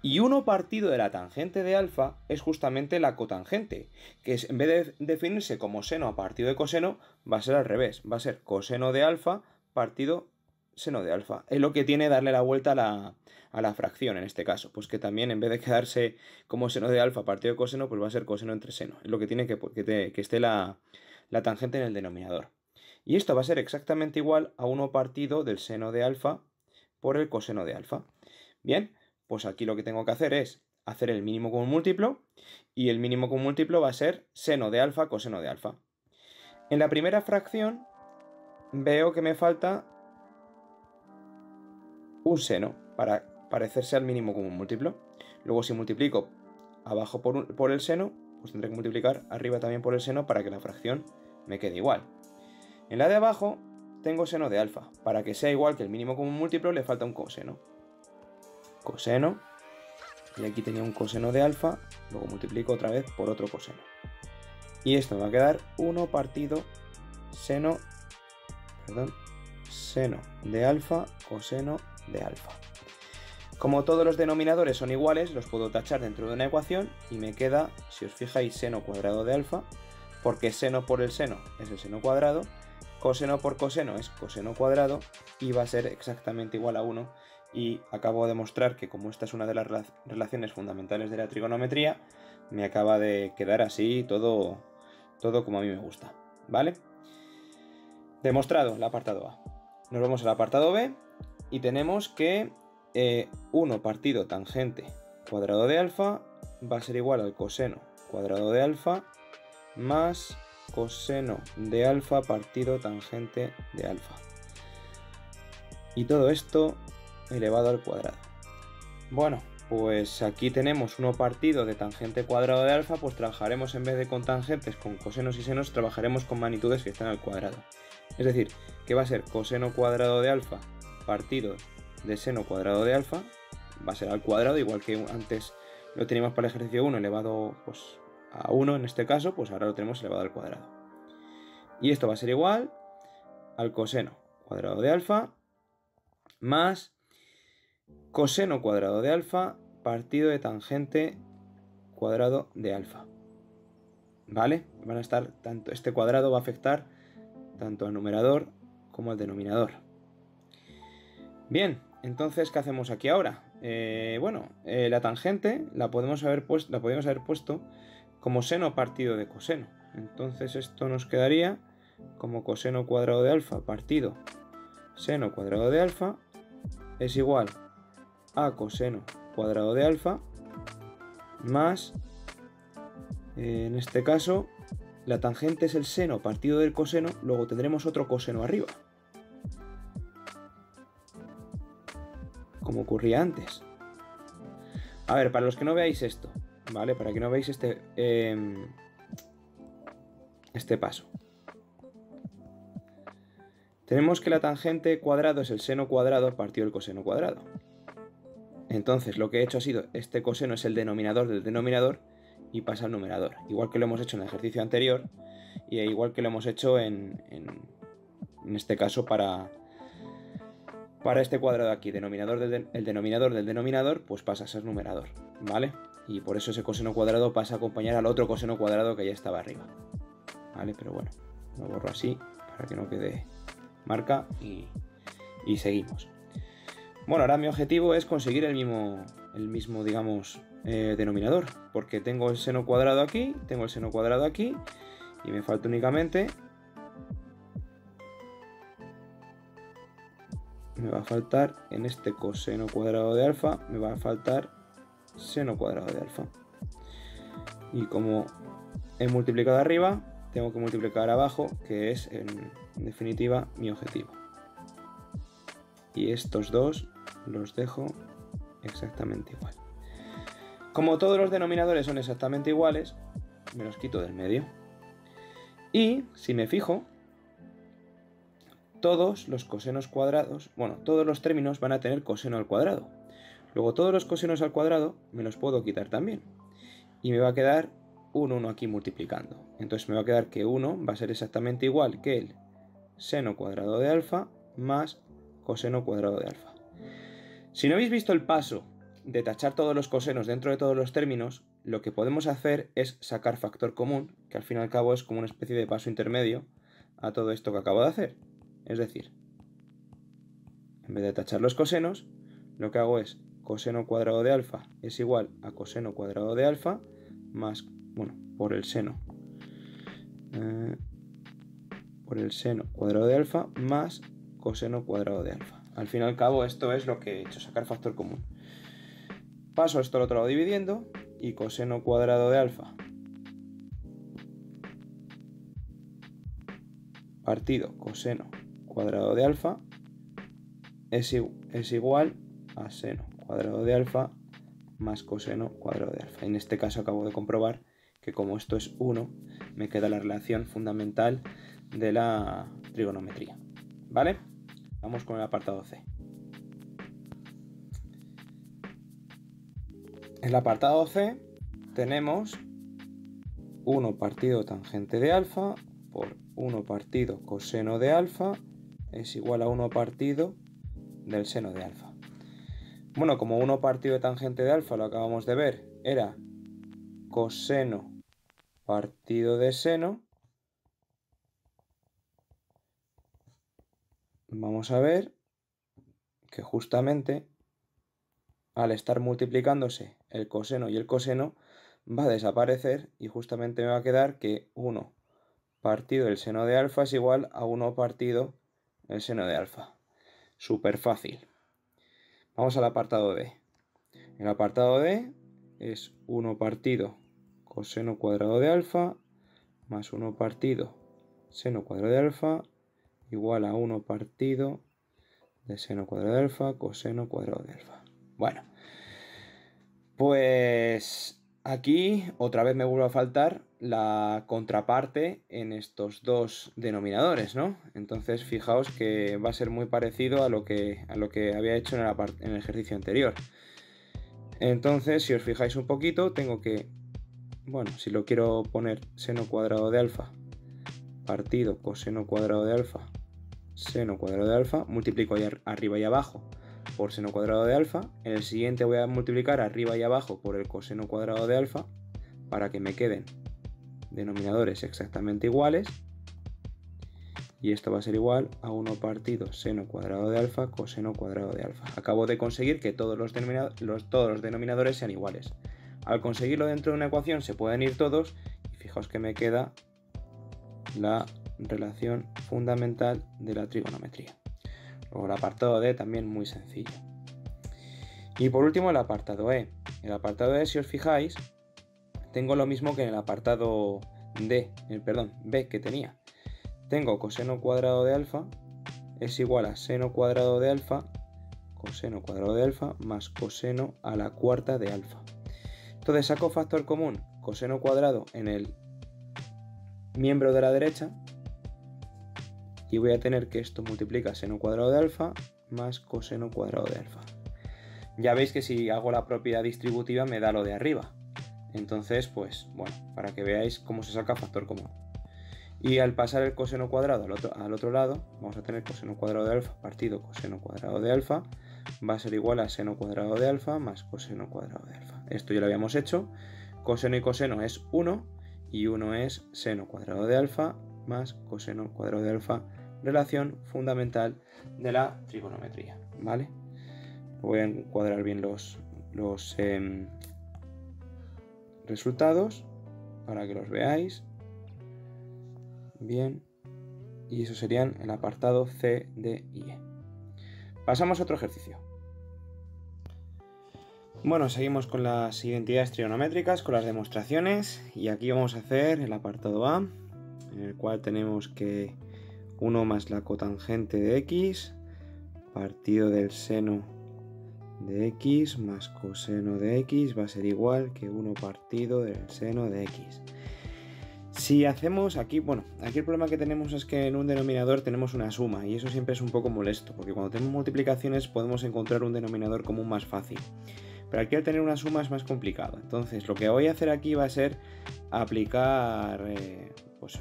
Y 1 partido de la tangente de alfa es justamente la cotangente, que es, en vez de definirse como seno a partido de coseno, va a ser al revés, va a ser coseno de alfa partido seno de alfa. Es lo que tiene darle la vuelta a la fracción en este caso, pues que también en vez de quedarse como seno de alfa partido de coseno, pues va a ser coseno entre seno. Es lo que tiene que esté la tangente en el denominador. Y esto va a ser exactamente igual a 1 partido del seno de alfa por el coseno de alfa. Bien. Pues aquí lo que tengo que hacer es hacer el mínimo común múltiplo y el mínimo común múltiplo va a ser seno de alfa coseno de alfa. En la primera fracción veo que me falta un seno para parecerse al mínimo común múltiplo. Luego si multiplico abajo por el seno, pues tendré que multiplicar arriba también por el seno para que la fracción me quede igual. En la de abajo tengo seno de alfa. Para que sea igual que el mínimo común múltiplo le falta un coseno. Coseno, y aquí tenía un coseno de alfa, luego multiplico otra vez por otro coseno. Y esto me va a quedar 1 partido seno de alfa coseno de alfa. Como todos los denominadores son iguales, los puedo tachar dentro de una ecuación y me queda, si os fijáis, seno cuadrado de alfa, porque seno por el seno es el seno cuadrado, coseno por coseno es coseno cuadrado y va a ser exactamente igual a 1. Y acabo de demostrar que como esta es una de las relaciones fundamentales de la trigonometría, me acaba de quedar así todo como a mí me gusta, ¿vale? Demostrado el apartado A. Nos vamos al apartado B y tenemos que 1 partido tangente cuadrado de alfa va a ser igual al coseno cuadrado de alfa más coseno de alfa partido tangente de alfa. Y todo esto elevado al cuadrado. Bueno, pues aquí tenemos 1 partido de tangente cuadrado de alfa, pues trabajaremos en vez de con tangentes, con cosenos y senos, trabajaremos con magnitudes que están al cuadrado. Es decir, que va a ser coseno cuadrado de alfa partido de seno cuadrado de alfa, va a ser al cuadrado, igual que antes lo teníamos para el ejercicio 1 elevado pues, a 1 en este caso, pues ahora lo tenemos elevado al cuadrado. Y esto va a ser igual al coseno cuadrado de alfa más coseno cuadrado de alfa partido de tangente cuadrado de alfa. ¿Vale? Van a estar tanto, este cuadrado va a afectar tanto al numerador como al denominador. Bien, entonces, ¿qué hacemos aquí ahora? La tangente la podemos haber puesto como seno partido de coseno. Entonces esto nos quedaría como coseno cuadrado de alfa partido seno cuadrado de alfa es igual a coseno cuadrado de alfa más, en este caso, la tangente es el seno partido del coseno, luego tendremos otro coseno arriba, como ocurría antes. A ver, para los que no veáis esto, ¿vale? Para que no veáis este paso. Tenemos que la tangente cuadrado es el seno cuadrado partido del coseno cuadrado. Entonces lo que he hecho ha sido, este coseno es el denominador del denominador y pasa al numerador. Igual que lo hemos hecho en el ejercicio anterior y igual que lo hemos hecho en este caso para este cuadrado aquí, el denominador del denominador, pues pasa a ser numerador, ¿vale? Y por eso ese coseno cuadrado pasa a acompañar al otro coseno cuadrado que ya estaba arriba, ¿vale? Pero bueno, lo borro así para que no quede marca y seguimos. Bueno, ahora mi objetivo es conseguir el mismo digamos, denominador, porque tengo el seno cuadrado aquí, tengo el seno cuadrado aquí y me falta únicamente, me va a faltar en este coseno cuadrado de alfa, me va a faltar seno cuadrado de alfa. Y como he multiplicado arriba, tengo que multiplicar abajo, que es en definitiva mi objetivo. Y estos dos los dejo exactamente igual. Como todos los denominadores son exactamente iguales, me los quito del medio. Y si me fijo, todos los cosenos cuadrados, todos los términos van a tener coseno al cuadrado. Luego todos los cosenos al cuadrado me los puedo quitar también. Y me va a quedar un 1 aquí multiplicando. Entonces me va a quedar que 1 va a ser exactamente igual que el seno cuadrado de alfa más coseno cuadrado de alfa. Si no habéis visto el paso de tachar todos los cosenos dentro de todos los términos, lo que podemos hacer es sacar factor común, que al fin y al cabo es como una especie de paso intermedio a todo esto que acabo de hacer. Es decir, en vez de tachar los cosenos, lo que hago es coseno cuadrado de alfa es igual a coseno cuadrado de alfa más, por el seno cuadrado de alfa más coseno cuadrado de alfa. Al fin y al cabo esto es lo que he hecho, sacar factor común. Paso esto al otro lado dividiendo y coseno cuadrado de alfa partido coseno cuadrado de alfa es igual a seno cuadrado de alfa más coseno cuadrado de alfa. En este caso acabo de comprobar que como esto es 1, me queda la relación fundamental de la trigonometría. ¿Vale? Vamos con el apartado C. En el apartado C tenemos 1 partido tangente de alfa por 1 partido coseno de alfa es igual a 1 partido del seno de alfa. Bueno, como 1 partido de tangente de alfa, lo acabamos de ver, era coseno partido de seno. Vamos a ver que justamente al estar multiplicándose el coseno y el coseno va a desaparecer y justamente me va a quedar que 1 partido el seno de alfa es igual a 1 partido el seno de alfa. Súper fácil. Vamos al apartado D. El apartado D es 1 partido coseno cuadrado de alfa más 1 partido seno cuadrado de alfa igual a 1 partido de seno cuadrado de alfa coseno cuadrado de alfa. Bueno, pues aquí otra vez me vuelve a faltar la contraparte en estos dos denominadores, ¿no? Entonces fijaos que va a ser muy parecido a lo que había hecho en el ejercicio anterior. Entonces, si os fijáis un poquito, tengo que, bueno, si lo quiero poner seno cuadrado de alfa partido coseno cuadrado de alfa seno cuadrado de alfa, multiplico ahí arriba y abajo por seno cuadrado de alfa. En el siguiente voy a multiplicar arriba y abajo por el coseno cuadrado de alfa para que me queden denominadores exactamente iguales. Y esto va a ser igual a 1 partido seno cuadrado de alfa coseno cuadrado de alfa. Acabo de conseguir que todos los denominadores sean iguales. Al conseguirlo dentro de una ecuación se pueden ir todos y fijaos que me queda la relación fundamental de la trigonometría. Luego el apartado D también muy sencillo. Y por último el apartado E. El apartado E, si os fijáis, tengo lo mismo que en el apartado B que tenía. Tengo coseno cuadrado de alfa es igual a seno cuadrado de alfa coseno cuadrado de alfa más coseno a la cuarta de alfa. Entonces saco factor común coseno cuadrado en el miembro de la derecha y voy a tener que esto multiplica seno cuadrado de alfa más coseno cuadrado de alfa. Ya veis que si hago la propiedad distributiva me da lo de arriba. Entonces, pues bueno, para que veáis cómo se saca factor común. Y al pasar el coseno cuadrado al otro lado, vamos a tener coseno cuadrado de alfa partido coseno cuadrado de alfa va a ser igual a seno cuadrado de alfa más coseno cuadrado de alfa. Esto ya lo habíamos hecho. Coseno y coseno es 1 y 1 es seno cuadrado de alfa más coseno cuadrado de alfa, relación fundamental de la trigonometría, ¿vale? Voy a encuadrar bien los resultados para que los veáis bien, y eso serían el apartado C, D y E. Pasamos a otro ejercicio. Bueno, seguimos con las identidades trigonométricas, con las demostraciones, y aquí vamos a hacer el apartado A, en el cual tenemos que 1 más la cotangente de x partido del seno de x más coseno de x va a ser igual que 1 partido del seno de x. Si hacemos aquí, bueno, aquí el problema que tenemos es que en un denominador tenemos una suma y eso siempre es un poco molesto, porque cuando tenemos multiplicaciones podemos encontrar un denominador común más fácil. Pero aquí al tener una suma es más complicado. Entonces lo que voy a hacer aquí va a ser aplicar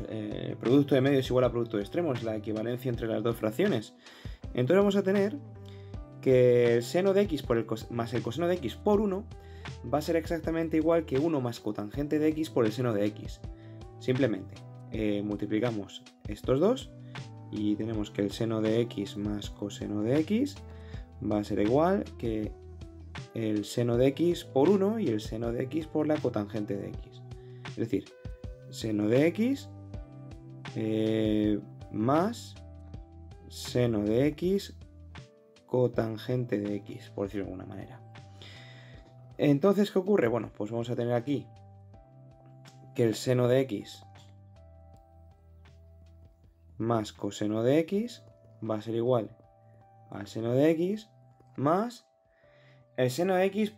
el producto de medios igual a producto de extremos, la equivalencia entre las dos fracciones. Entonces vamos a tener que el seno de x más el coseno de x por 1 va a ser exactamente igual que 1 más cotangente de x por el seno de x. Simplemente multiplicamos estos dos y tenemos que el seno de x más coseno de x va a ser igual que el seno de x por 1 y el seno de x por la cotangente de x. Es decir, seno de x más seno de x cotangente de x, por decirlo de alguna manera. Entonces, ¿qué ocurre? Bueno, pues vamos a tener aquí que el seno de x más coseno de x va a ser igual al seno de x más el seno de x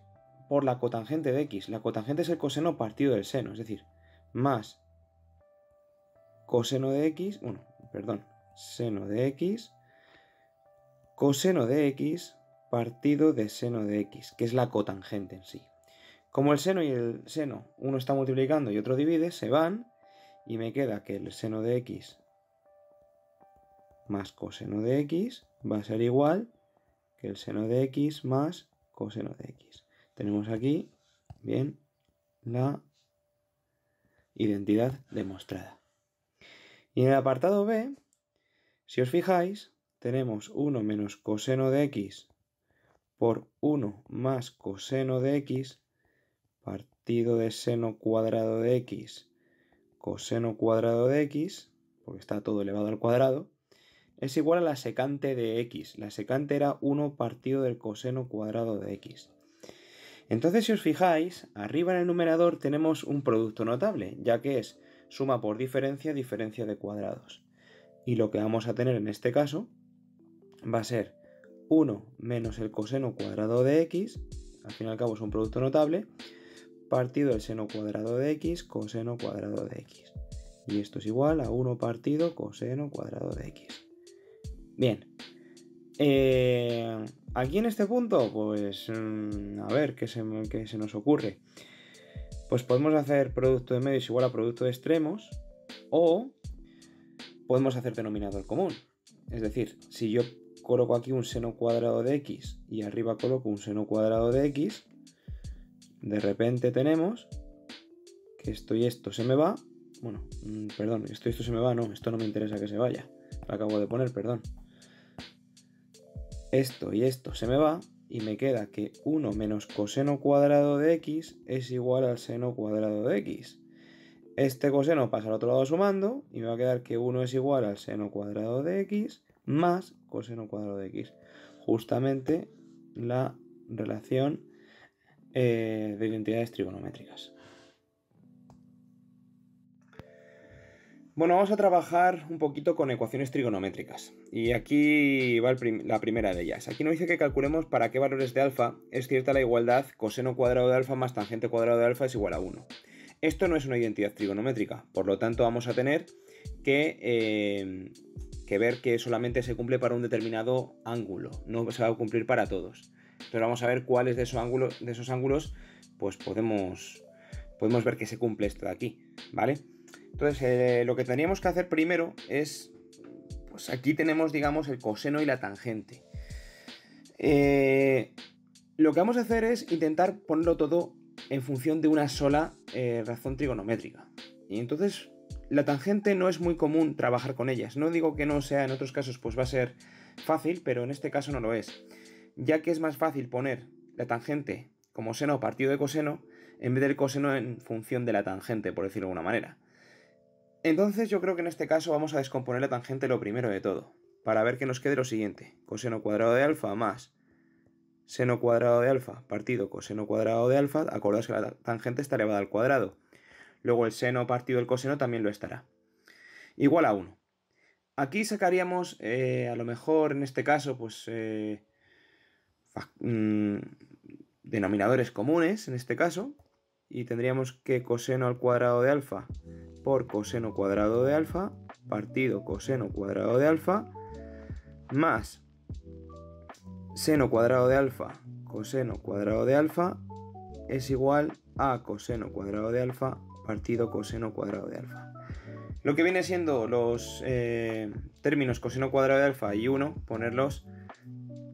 por la cotangente de x. La cotangente es el coseno partido del seno, es decir, más coseno de x, seno de x, coseno de x partido de seno de x, que es la cotangente en sí. Como el seno y el seno, uno está multiplicando y otro divide, se van y me queda que el seno de x más coseno de x va a ser igual que el seno de x más coseno de x. Tenemos aquí, bien, la identidad demostrada. Y en el apartado B, si os fijáis, tenemos 1 menos coseno de x por 1 más coseno de x partido de seno cuadrado de x coseno cuadrado de x, porque está todo elevado al cuadrado, es igual a la secante de x. La secante era 1 partido del coseno cuadrado de x. Entonces, si os fijáis, arriba en el numerador tenemos un producto notable, ya que es suma por diferencia, diferencia de cuadrados. Y lo que vamos a tener en este caso va a ser 1 menos el coseno cuadrado de x, al fin y al cabo es un producto notable, partido del seno cuadrado de x, coseno cuadrado de x. Y esto es igual a 1 partido coseno cuadrado de x. Bien. Aquí en este punto, pues a ver qué se nos ocurre. Pues podemos hacer producto de medios igual a producto de extremos, o podemos hacer denominador común. Es decir, si yo coloco aquí un seno cuadrado de x y arriba coloco un seno cuadrado de x, de repente tenemos que esto y esto se me va. Bueno, perdón, esto y esto se me va, no, esto no me interesa que se vaya. Lo acabo de poner, perdón. Esto y esto se me va y me queda que 1 menos coseno cuadrado de x es igual al seno cuadrado de x. Este coseno pasa al otro lado sumando y me va a quedar que 1 es igual al seno cuadrado de x más coseno cuadrado de x. Justamente la relación de identidades trigonométricas. Bueno, vamos a trabajar un poquito con ecuaciones trigonométricas. Y aquí va la primera de ellas. Aquí nos dice que calculemos para qué valores de alfa es cierta la igualdad coseno cuadrado de alfa más tangente cuadrado de alfa es igual a 1. Esto no es una identidad trigonométrica, por lo tanto vamos a tener que ver que solamente se cumple para un determinado ángulo, no se va a cumplir para todos. Entonces vamos a ver cuáles de esos ángulos pues podemos ver que se cumple esto de aquí, ¿vale? Entonces lo que tendríamos que hacer primero es, pues aquí tenemos, digamos, el coseno y la tangente. Lo que vamos a hacer es intentar ponerlo todo en función de una sola razón trigonométrica. Y entonces la tangente no es muy común trabajar con ellas. No digo que no sea, en otros casos pues va a ser fácil, pero en este caso no lo es. Ya que es más fácil poner la tangente como seno partido de coseno en vez del coseno en función de la tangente, por decirlo de alguna manera. Entonces yo creo que en este caso vamos a descomponer la tangente lo primero de todo, para ver que nos quede lo siguiente. Coseno cuadrado de alfa más seno cuadrado de alfa partido coseno cuadrado de alfa. Acordaos que la tangente está elevada al cuadrado. Luego el seno partido el coseno también lo estará. Igual a 1. Aquí sacaríamos, a lo mejor en este caso, pues denominadores comunes, en este caso. Y tendríamos que coseno al cuadrado de alfa por coseno cuadrado de alfa partido coseno cuadrado de alfa más seno cuadrado de alfa coseno cuadrado de alfa es igual a coseno cuadrado de alfa partido coseno cuadrado de alfa. Lo que viene siendo los términos coseno cuadrado de alfa y 1, ponerlos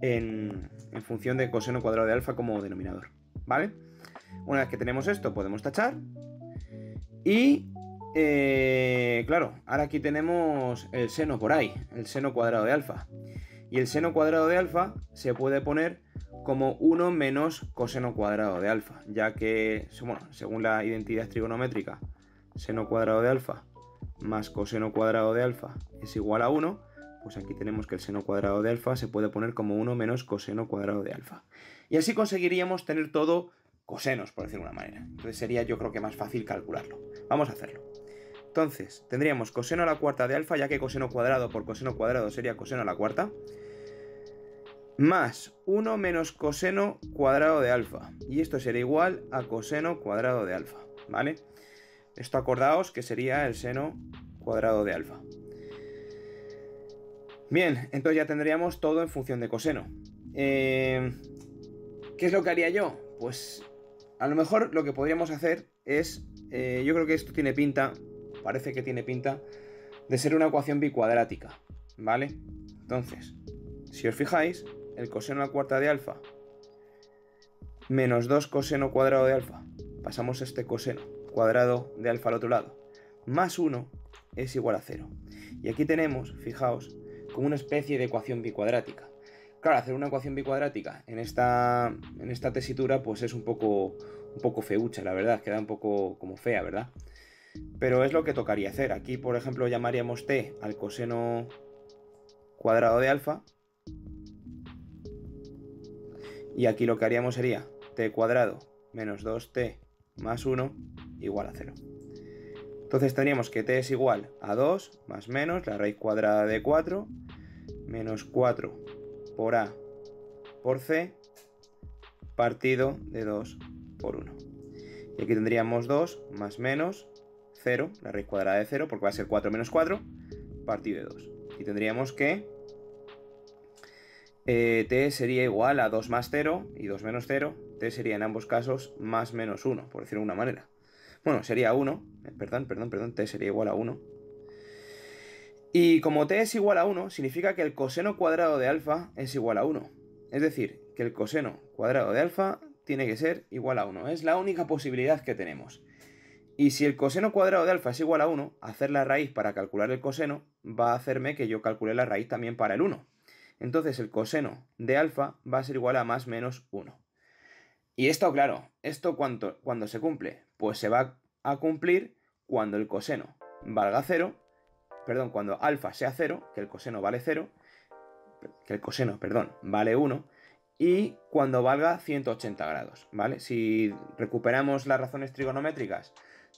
en función de coseno cuadrado de alfa como denominador, ¿vale? Una vez que tenemos esto podemos tachar y claro, ahora aquí tenemos el seno por ahí, el seno cuadrado de alfa. Y el seno cuadrado de alfa se puede poner como 1 menos coseno cuadrado de alfa, ya que, bueno, según la identidad trigonométrica, seno cuadrado de alfa más coseno cuadrado de alfa es igual a 1, pues aquí tenemos que el seno cuadrado de alfa se puede poner como 1 menos coseno cuadrado de alfa. Y así conseguiríamos tener todo cosenos, por decirlo de una manera. Entonces sería, yo creo que más fácil calcularlo. Vamos a hacerlo. Entonces, tendríamos coseno a la cuarta de alfa, ya que coseno cuadrado por coseno cuadrado sería coseno a la cuarta, más 1 menos coseno cuadrado de alfa. Y esto sería igual a coseno cuadrado de alfa, ¿vale? Esto acordaos que sería el seno cuadrado de alfa. Bien, entonces ya tendríamos todo en función de coseno. ¿Qué es lo que haría yo? Pues a lo mejor lo que podríamos hacer es, yo creo que esto tiene pinta, parece que tiene pinta de ser una ecuación bicuadrática, ¿vale? Entonces, si os fijáis, el coseno a la cuarta de alfa menos 2 coseno cuadrado de alfa. Pasamos este coseno cuadrado de alfa al otro lado. Más 1 es igual a 0. Y aquí tenemos, fijaos, como una especie de ecuación bicuadrática. Claro, hacer una ecuación bicuadrática en esta tesitura pues es un poco feucha, la verdad. Queda un poco como fea, ¿verdad? Pero es lo que tocaría hacer. Aquí, por ejemplo, llamaríamos t al coseno cuadrado de alfa. Y aquí lo que haríamos sería t cuadrado menos 2t más 1 igual a 0. Entonces tendríamos que t es igual a 2 más menos la raíz cuadrada de 4 menos 4 por a por c partido de 2 por 1. Y aquí tendríamos 2 más menos 0, la raíz cuadrada de 0, porque va a ser 4 menos 4 partido de 2. Y tendríamos que t sería igual a 2 más 0 y 2 menos 0. T sería en ambos casos más menos 1, por decirlo de una manera. Bueno, sería 1. Perdón. T sería igual a 1. Y como t es igual a 1, significa que el coseno cuadrado de alfa es igual a 1. Es decir, que el coseno cuadrado de alfa tiene que ser igual a 1. Es la única posibilidad que tenemos. Y si el coseno cuadrado de alfa es igual a 1, hacer la raíz para calcular el coseno va a hacerme que yo calcule la raíz también para el 1. Entonces el coseno de alfa va a ser igual a más menos 1. Y esto, claro, ¿esto cuando se cumple? Pues se va a cumplir cuando el coseno valga 0, perdón, cuando alfa sea 0, que el coseno vale 0, que el coseno, perdón, vale 1, y cuando valga 180 grados, ¿vale? Si recuperamos las razones trigonométricas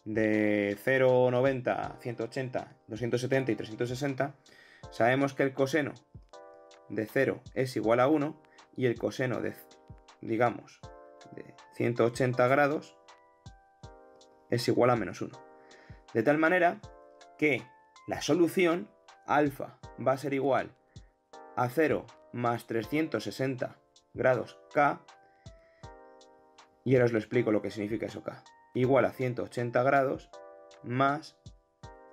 de 0, 90, 180, 270 y 360, sabemos que el coseno de 0 es igual a 1 y el coseno de, digamos, de 180 grados es igual a menos 1. De tal manera que la solución alfa va a ser igual a 0 más 360 grados K, y ahora os lo explico lo que significa eso K, igual a 180 grados más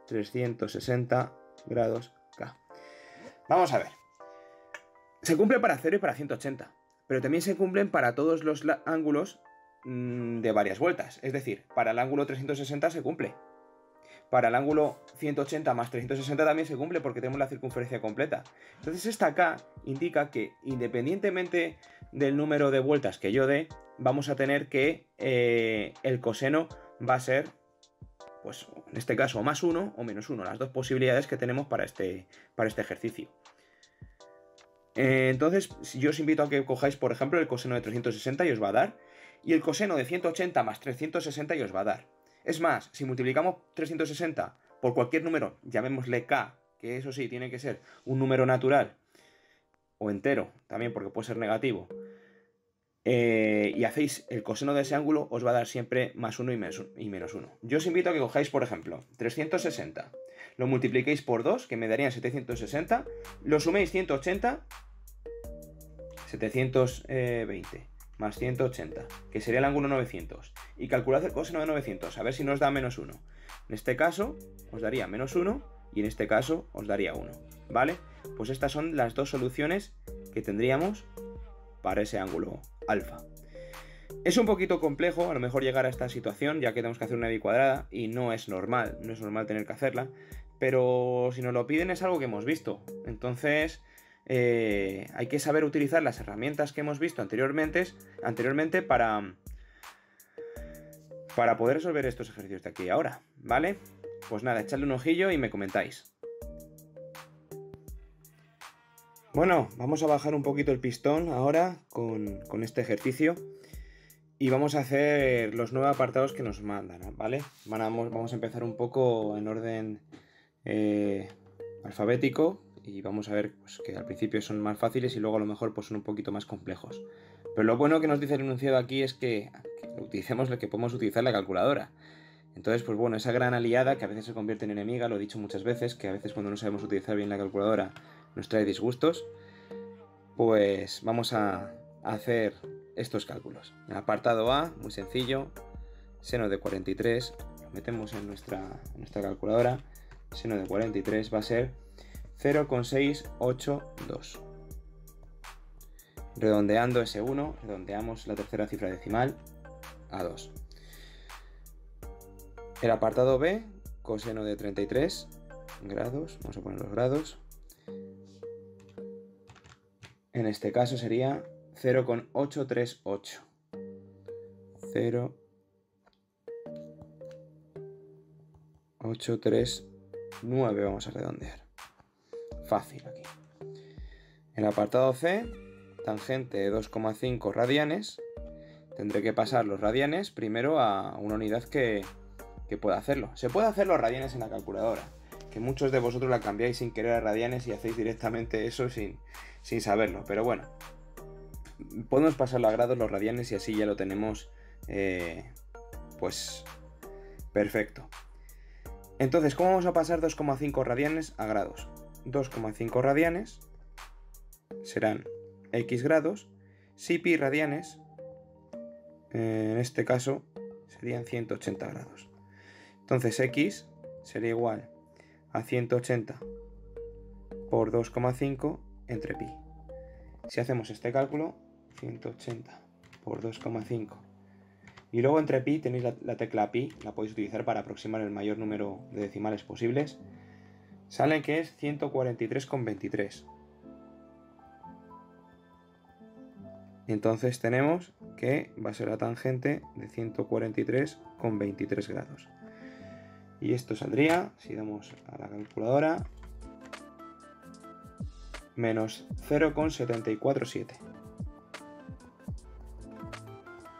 360 grados K. Vamos a ver. Se cumple para 0 y para 180, pero también se cumplen para todos los ángulos de varias vueltas. Es decir, para el ángulo 360 se cumple. Para el ángulo 180 más 360 también se cumple porque tenemos la circunferencia completa. Entonces esta K indica que independientemente del número de vueltas que yo dé, vamos a tener que el coseno va a ser, pues en este caso, más 1 o menos 1, las dos posibilidades que tenemos para este ejercicio. Entonces yo os invito a que cojáis, por ejemplo, el coseno de 360 y os va a dar, y el coseno de 180 más 360 y os va a dar. Es más, si multiplicamos 360 por cualquier número, llamémosle K, que eso sí, tiene que ser un número natural, o entero, también porque puede ser negativo, y hacéis el coseno de ese ángulo, os va a dar siempre más 1 y menos 1. Yo os invito a que cojáis, por ejemplo, 360, lo multipliquéis por 2, que me darían 760, lo suméis 180, 720 más 180, que sería el ángulo 900, y calculad el coseno de 900, a ver si nos da menos 1. En este caso os daría menos 1 y en este caso os daría 1, ¿vale? Pues estas son las dos soluciones que tendríamos para ese ángulo alfa. Es un poquito complejo a lo mejor llegar a esta situación, ya que tenemos que hacer una bicuadrada y no es normal tener que hacerla, pero si nos lo piden es algo que hemos visto. Entonces hay que saber utilizar las herramientas que hemos visto anteriormente para poder resolver estos ejercicios de aquí y ahora, ¿vale? Pues nada, echadle un ojillo y me comentáis. Bueno, vamos a bajar un poquito el pistón ahora con este ejercicio y vamos a hacer los 9 apartados que nos mandan, ¿vale? Vamos a empezar un poco en orden alfabético y vamos a ver pues, que al principio son más fáciles y luego a lo mejor pues, son un poquito más complejos. Pero lo bueno que nos dice el enunciado aquí es que podemos utilizar la calculadora. Entonces, pues bueno, esa gran aliada que a veces se convierte en enemiga, lo he dicho muchas veces, que a veces cuando no sabemos utilizar bien la calculadora nos trae disgustos, pues vamos a hacer estos cálculos. El apartado A, muy sencillo, seno de 43, lo metemos en nuestra calculadora, seno de 43 va a ser 0,682. Redondeando ese 1, redondeamos la tercera cifra decimal a 2. El apartado B, coseno de 33 grados, vamos a poner los grados. En este caso sería 0,838. 0,839 vamos a redondear. Fácil aquí. En el apartado C, tangente de 2,5 radianes. Tendré que pasar los radianes primero a una unidad que pueda hacerlo. Se puede hacer los radianes en la calculadora, que muchos de vosotros la cambiáis sin querer a radianes y hacéis directamente eso sin saberlo. Pero bueno, podemos pasarlo a grados los radianes y así ya lo tenemos pues perfecto. Entonces, ¿cómo vamos a pasar 2,5 radianes a grados? 2,5 radianes serán x grados, si pi radianes, en este caso, serían 180 grados. Entonces x sería igual a 180 por 2,5 entre pi. Si hacemos este cálculo, 180 por 2,5 y luego entre pi tenéis la tecla pi, la podéis utilizar para aproximar el mayor número de decimales posibles, sale que es 143,23. Entonces tenemos que va a ser la tangente de 143,23 grados. Y esto saldría, si damos a la calculadora, menos 0,747.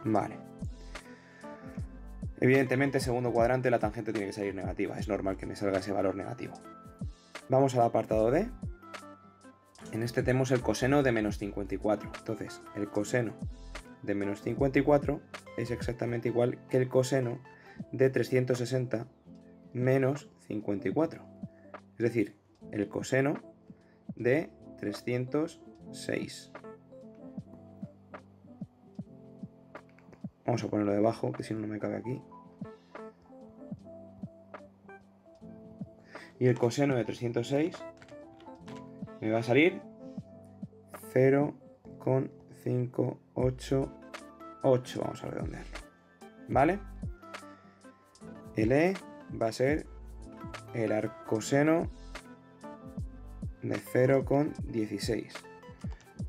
Vale. Evidentemente, segundo cuadrante, la tangente tiene que salir negativa. Es normal que me salga ese valor negativo. Vamos al apartado D. En este tenemos el coseno de menos 54. Entonces, el coseno de menos 54 es exactamente igual que el coseno de 360 menos 54. Es decir, el coseno de 306. Vamos a ponerlo debajo, que si no, no me cabe aquí. Y el coseno de 306 me va a salir 0,588. Vamos a redondearlo. ¿Vale? El E va a ser el arcoseno de 0,16.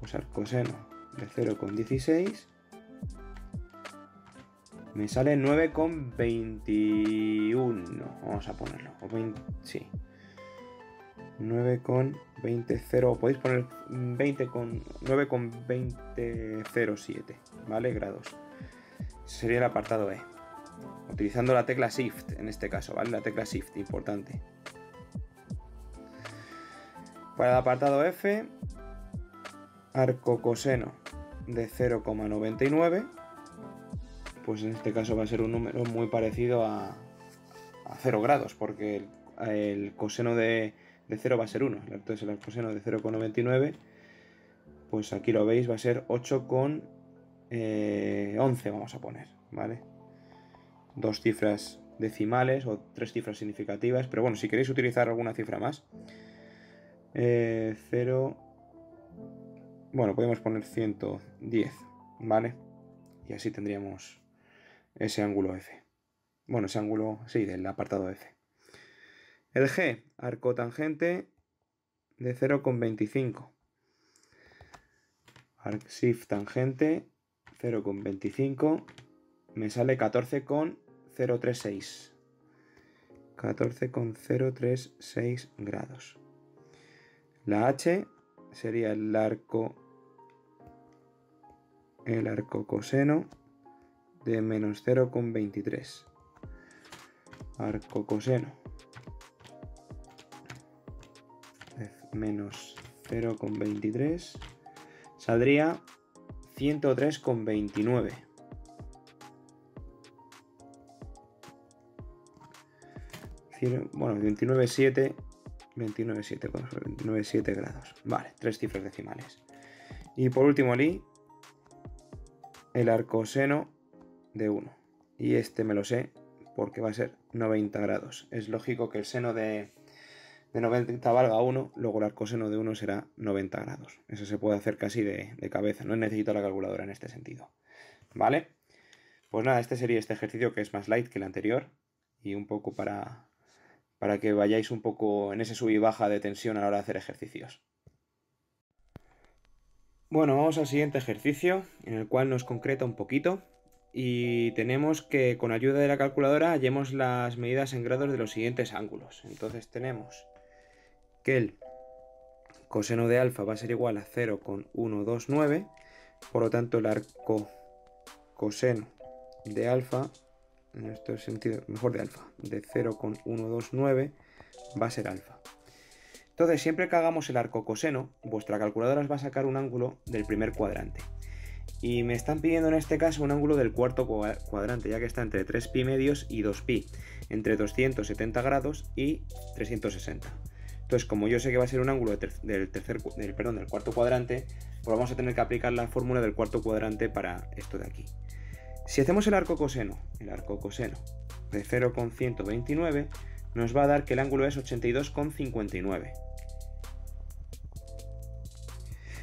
Pues arcoseno de 0,16 me sale 9,21. Vamos a ponerlo. Sí. 9,20. Podéis poner 9,2007. ¿Vale? Grados. Ese sería el apartado E. Utilizando la tecla Shift en este caso, ¿vale? La tecla Shift, importante. Para el apartado F, arcocoseno de 0,99. Pues en este caso va a ser un número muy parecido a 0 grados, porque el coseno de 0 va a ser 1. Entonces el arcoseno de 0,99, pues aquí lo veis, va a ser 8,11 vamos a poner, ¿vale? Dos cifras decimales o tres cifras significativas, pero bueno, si queréis utilizar alguna cifra más, 0, bueno, podemos poner 110, ¿vale? Y así tendríamos ese ángulo F. Bueno, ese ángulo, sí, del apartado F. El G, arcotangente de 0,25. Arc-shift tangente 0,25. Me sale 14,036. 14,036 grados. La H sería el arcocoseno de menos 0,23. Arcocoseno de menos 0,23 saldría 103,29. Bueno, 29,7 grados. Vale, tres cifras decimales. Y por último el arcoseno de 1. Y este me lo sé porque va a ser 90 grados. Es lógico que el seno de de 90 valga 1, luego el arcoseno de 1 será 90 grados. Eso se puede hacer casi de cabeza, no necesito la calculadora en este sentido. ¿Vale? Pues nada, este sería este ejercicio que es más light que el anterior y un poco para que vayáis un poco en ese sub y baja de tensión a la hora de hacer ejercicios. Bueno, vamos al siguiente ejercicio en el cual nos concreta un poquito y tenemos que con ayuda de la calculadora hallemos las medidas en grados de los siguientes ángulos. Entonces tenemos que el coseno de alfa va a ser igual a 0,129, por lo tanto el arco coseno de alfa, en este sentido, mejor de alfa, de 0,129 va a ser alfa. Entonces, siempre que hagamos el arco coseno, vuestra calculadora os va a sacar un ángulo del primer cuadrante. Y me están pidiendo en este caso un ángulo del cuarto cuadrante, ya que está entre 3pi medios y 2pi, entre 270 grados y 360. Entonces, como yo sé que va a ser un ángulo del cuarto cuadrante, pues vamos a tener que aplicar la fórmula del cuarto cuadrante para esto de aquí. Si hacemos el arco coseno de 0,129, nos va a dar que el ángulo es 82,59.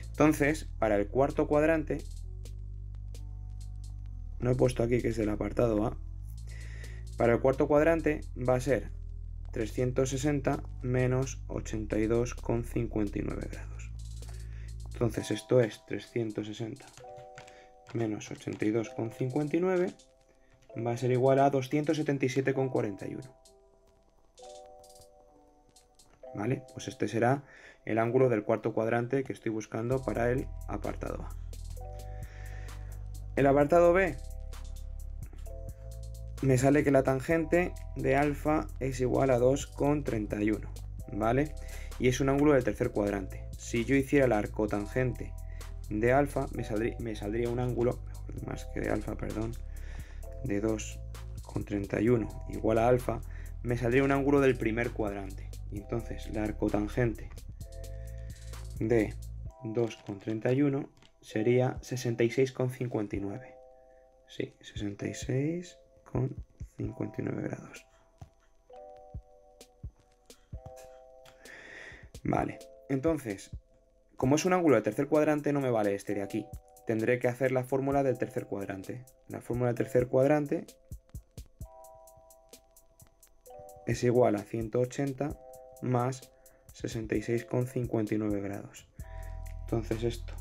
Entonces, para el cuarto cuadrante, no he puesto aquí que es del apartado A, para el cuarto cuadrante va a ser 360 menos 82,59 grados. Entonces esto es 360 menos 82,59 va a ser igual a 277,41. ¿Vale? Pues este será el ángulo del cuarto cuadrante que estoy buscando para el apartado A. El apartado B me sale que la tangente de alfa es igual a 2,31, ¿vale? Y es un ángulo del tercer cuadrante. Si yo hiciera la arcotangente de alfa, me saldría un ángulo, más que de alfa, perdón, de 2,31 igual a alfa, me saldría un ángulo del primer cuadrante. Y entonces la arcotangente de 2,31 sería 66,59. Sí, 66,59 grados. Vale, entonces, como es un ángulo del tercer cuadrante, no me vale este de aquí. Tendré que hacer la fórmula del tercer cuadrante. La fórmula del tercer cuadrante es igual a 180 más 66,59 grados. Entonces esto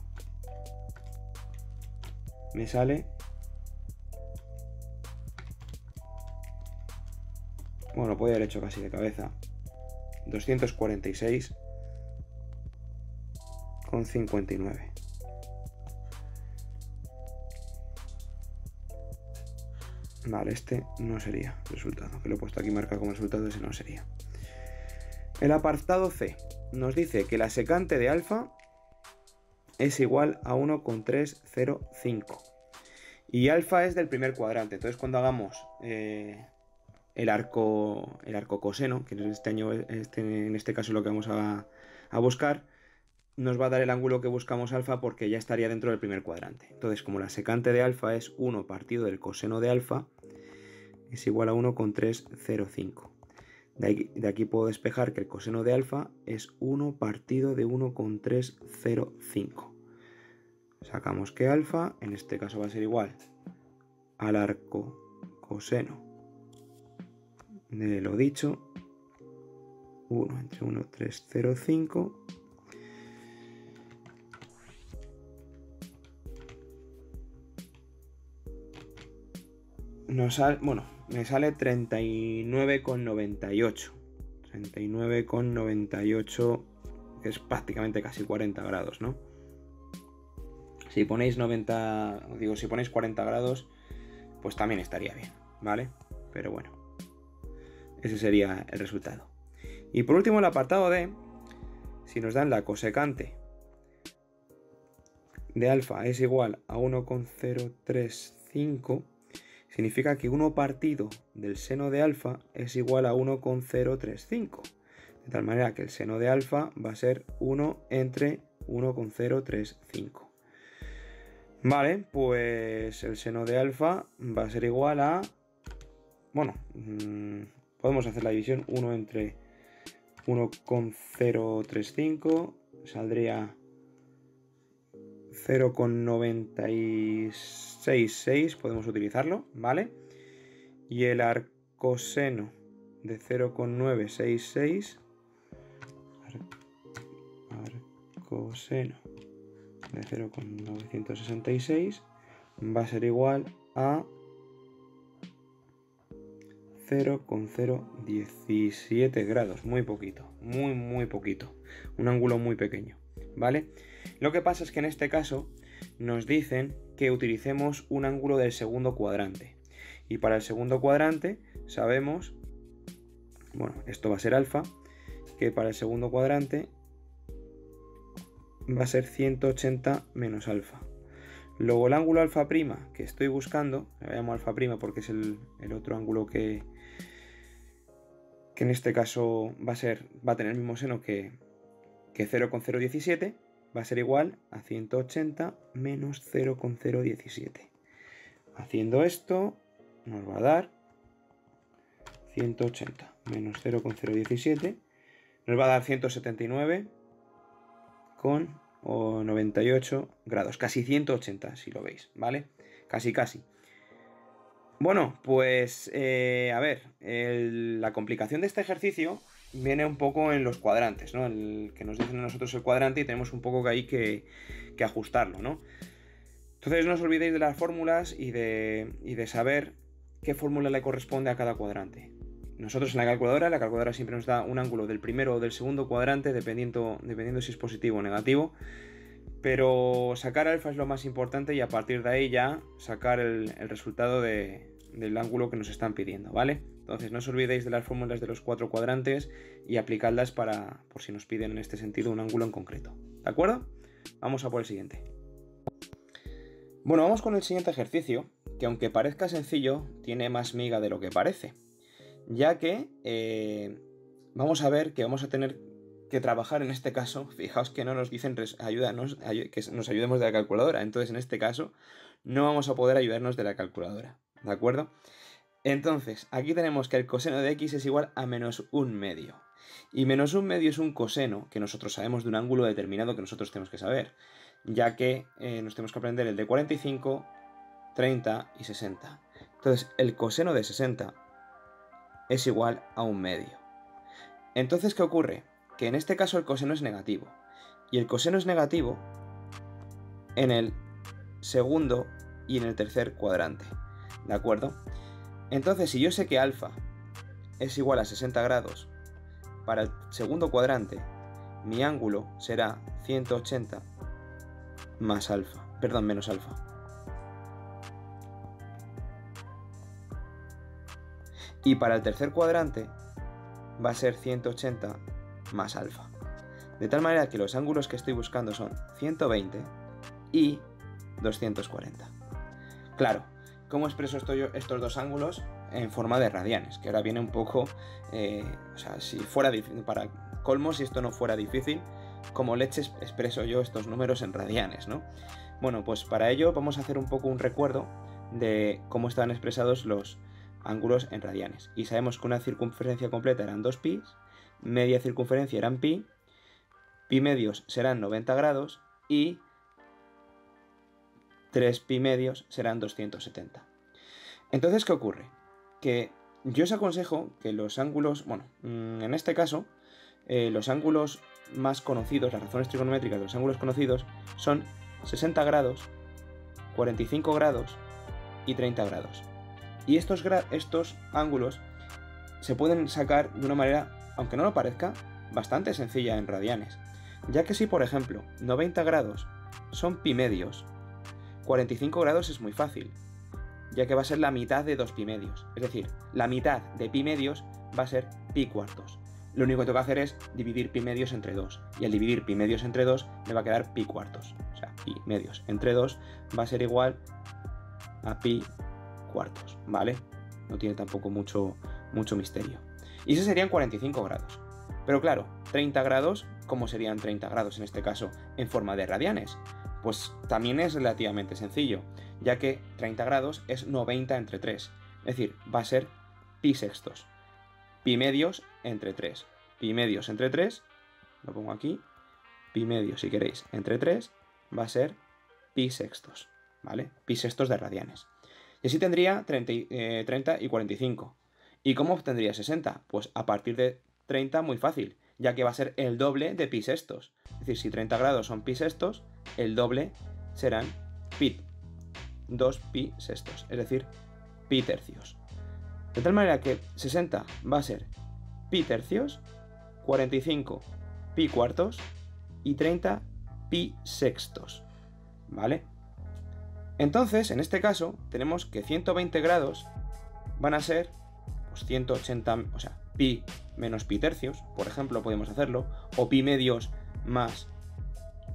me sale, bueno, podría haber hecho casi de cabeza, 246,59. Vale, este no sería el resultado, que lo he puesto aquí marcado como resultado, ese no sería. El apartado C nos dice que la secante de alfa es igual a 1,305 y alfa es del primer cuadrante. Entonces cuando hagamos el arco coseno, que en este caso es lo que vamos a buscar, nos va a dar el ángulo que buscamos alfa porque ya estaría dentro del primer cuadrante. Entonces, como la secante de alfa es 1 partido del coseno de alfa, es igual a 1,305. De aquí puedo despejar que el coseno de alfa es 1 partido de 1,305. Sacamos que alfa, en este caso va a ser igual al arco coseno de lo dicho, 1 entre 1,305. Me sale 39,98. 39,98 es prácticamente casi 40 grados, ¿no? Si ponéis 40 grados, pues también estaría bien, ¿vale? Pero bueno, ese sería el resultado. Y por último, el apartado D, si nos dan la cosecante de alfa es igual a 1,035, significa que 1 partido del seno de alfa es igual a 1,035. De tal manera que el seno de alfa va a ser 1 entre 1,035. Vale, pues el seno de alfa va a ser igual a... Bueno, podemos hacer la división 1 entre 1,035, saldría 0,966, podemos utilizarlo, ¿vale? Y el arcoseno de 0,966, arcoseno de 0,966 va a ser igual a 0,017 grados, muy poquito, muy poquito, un ángulo muy pequeño, ¿vale? Lo que pasa es que en este caso nos dicen que utilicemos un ángulo del segundo cuadrante, y para el segundo cuadrante sabemos, bueno, esto va a ser alfa, que para el segundo cuadrante va a ser 180 menos alfa. Luego el ángulo alfa prima que estoy buscando, le llamo alfa prima porque es el otro ángulo que en este caso va a tener el mismo seno que 0,017, va a ser igual a 180 menos 0,017. Haciendo esto nos va a dar 180 menos 0,017, nos va a dar 179,98 grados, casi 180 si lo veis, ¿vale? Casi. Bueno, pues a ver, la complicación de este ejercicio viene un poco en los cuadrantes, ¿no? El que nos dicen a nosotros el cuadrante y tenemos un poco que ahí que ajustarlo, ¿no? Entonces no os olvidéis de las fórmulas y de saber qué fórmula le corresponde a cada cuadrante. Nosotros en la calculadora siempre nos da un ángulo del primero o del segundo cuadrante, dependiendo si es positivo o negativo. Pero sacar alfa es lo más importante y a partir de ahí ya sacar el resultado del ángulo que nos están pidiendo, ¿vale? Entonces no os olvidéis de las fórmulas de los 4 cuadrantes y aplicadlas por si nos piden en este sentido un ángulo en concreto, ¿de acuerdo? Vamos a por el siguiente. Bueno, vamos con el siguiente ejercicio, que aunque parezca sencillo, tiene más miga de lo que parece, ya que vamos a ver que vamos a tener que trabajar en este caso. Fijaos que no nos dicen ayúdanos, que nos ayudemos de la calculadora, entonces en este caso no vamos a poder ayudarnos de la calculadora, ¿de acuerdo? Entonces, aquí tenemos que el coseno de x es igual a menos un medio. Y menos un medio es un coseno que nosotros sabemos de un ángulo determinado que nosotros tenemos que saber, ya que nos tenemos que aprender el de 45, 30 y 60. Entonces, el coseno de 60 es igual a un medio. Entonces, ¿qué ocurre? Que en este caso el coseno es negativo. Y el coseno es negativo en el segundo y en el tercer cuadrante, ¿de acuerdo? Entonces, si yo sé que alfa es igual a 60 grados, para el segundo cuadrante, mi ángulo será 180 más alfa, perdón, menos alfa. Y para el tercer cuadrante va a ser 180 más alfa. De tal manera que los ángulos que estoy buscando son 120 y 240. Claro, ¿cómo expreso estos dos ángulos? En forma de radianes, que ahora viene un poco, o sea, si fuera difícil, para colmo, si esto no fuera difícil, como leches expreso yo estos números en radianes, ¿no? Bueno, pues para ello vamos a hacer un poco un recuerdo de cómo estaban expresados los ángulos en radianes. Y sabemos que una circunferencia completa eran 2pi, media circunferencia eran pi medios serán 90 grados y 3 pi medios serán 270. Entonces, ¿qué ocurre? Que yo os aconsejo que los ángulos, bueno, en este caso, los ángulos más conocidos, las razones trigonométricas de los ángulos conocidos son 60 grados, 45 grados y 30 grados. Y estos ángulos se pueden sacar de una manera, aunque no lo parezca, bastante sencilla en radianes. Ya que si, por ejemplo, 90 grados son pi medios, 45 grados es muy fácil, ya que va a ser la mitad de 2 pi medios. Es decir, la mitad de pi medios va a ser pi cuartos. Lo único que tengo que hacer es dividir pi medios entre 2. Y al dividir pi medios entre 2 me va a quedar pi cuartos. O sea, pi medios entre 2 va a ser igual a pi cuartos, ¿vale? No tiene tampoco mucho misterio. Y esos serían 45 grados. Pero claro, 30 grados, ¿cómo serían 30 grados en este caso en forma de radianes? Pues también es relativamente sencillo, ya que 30 grados es 90 entre 3. Es decir, va a ser pi sextos. Pi medios entre 3. pi medios entre 3, lo pongo aquí, pi medios si queréis entre 3, va a ser pi sextos, ¿vale? Pi sextos de radianes. Y así tendría 30 y 45. ¿Y cómo obtendría 60? Pues a partir de 30 muy fácil, ya que va a ser el doble de pi sextos. Es decir, si 30 grados son pi sextos, el doble serán pi, 2 pi sextos, es decir, pi tercios. De tal manera que 60 va a ser pi tercios, 45 pi cuartos y 30 pi sextos, ¿vale? Entonces, en este caso, tenemos que 120 grados van a ser pues 180, o sea, pi menos pi tercios, por ejemplo, podemos hacerlo, o pi medios más,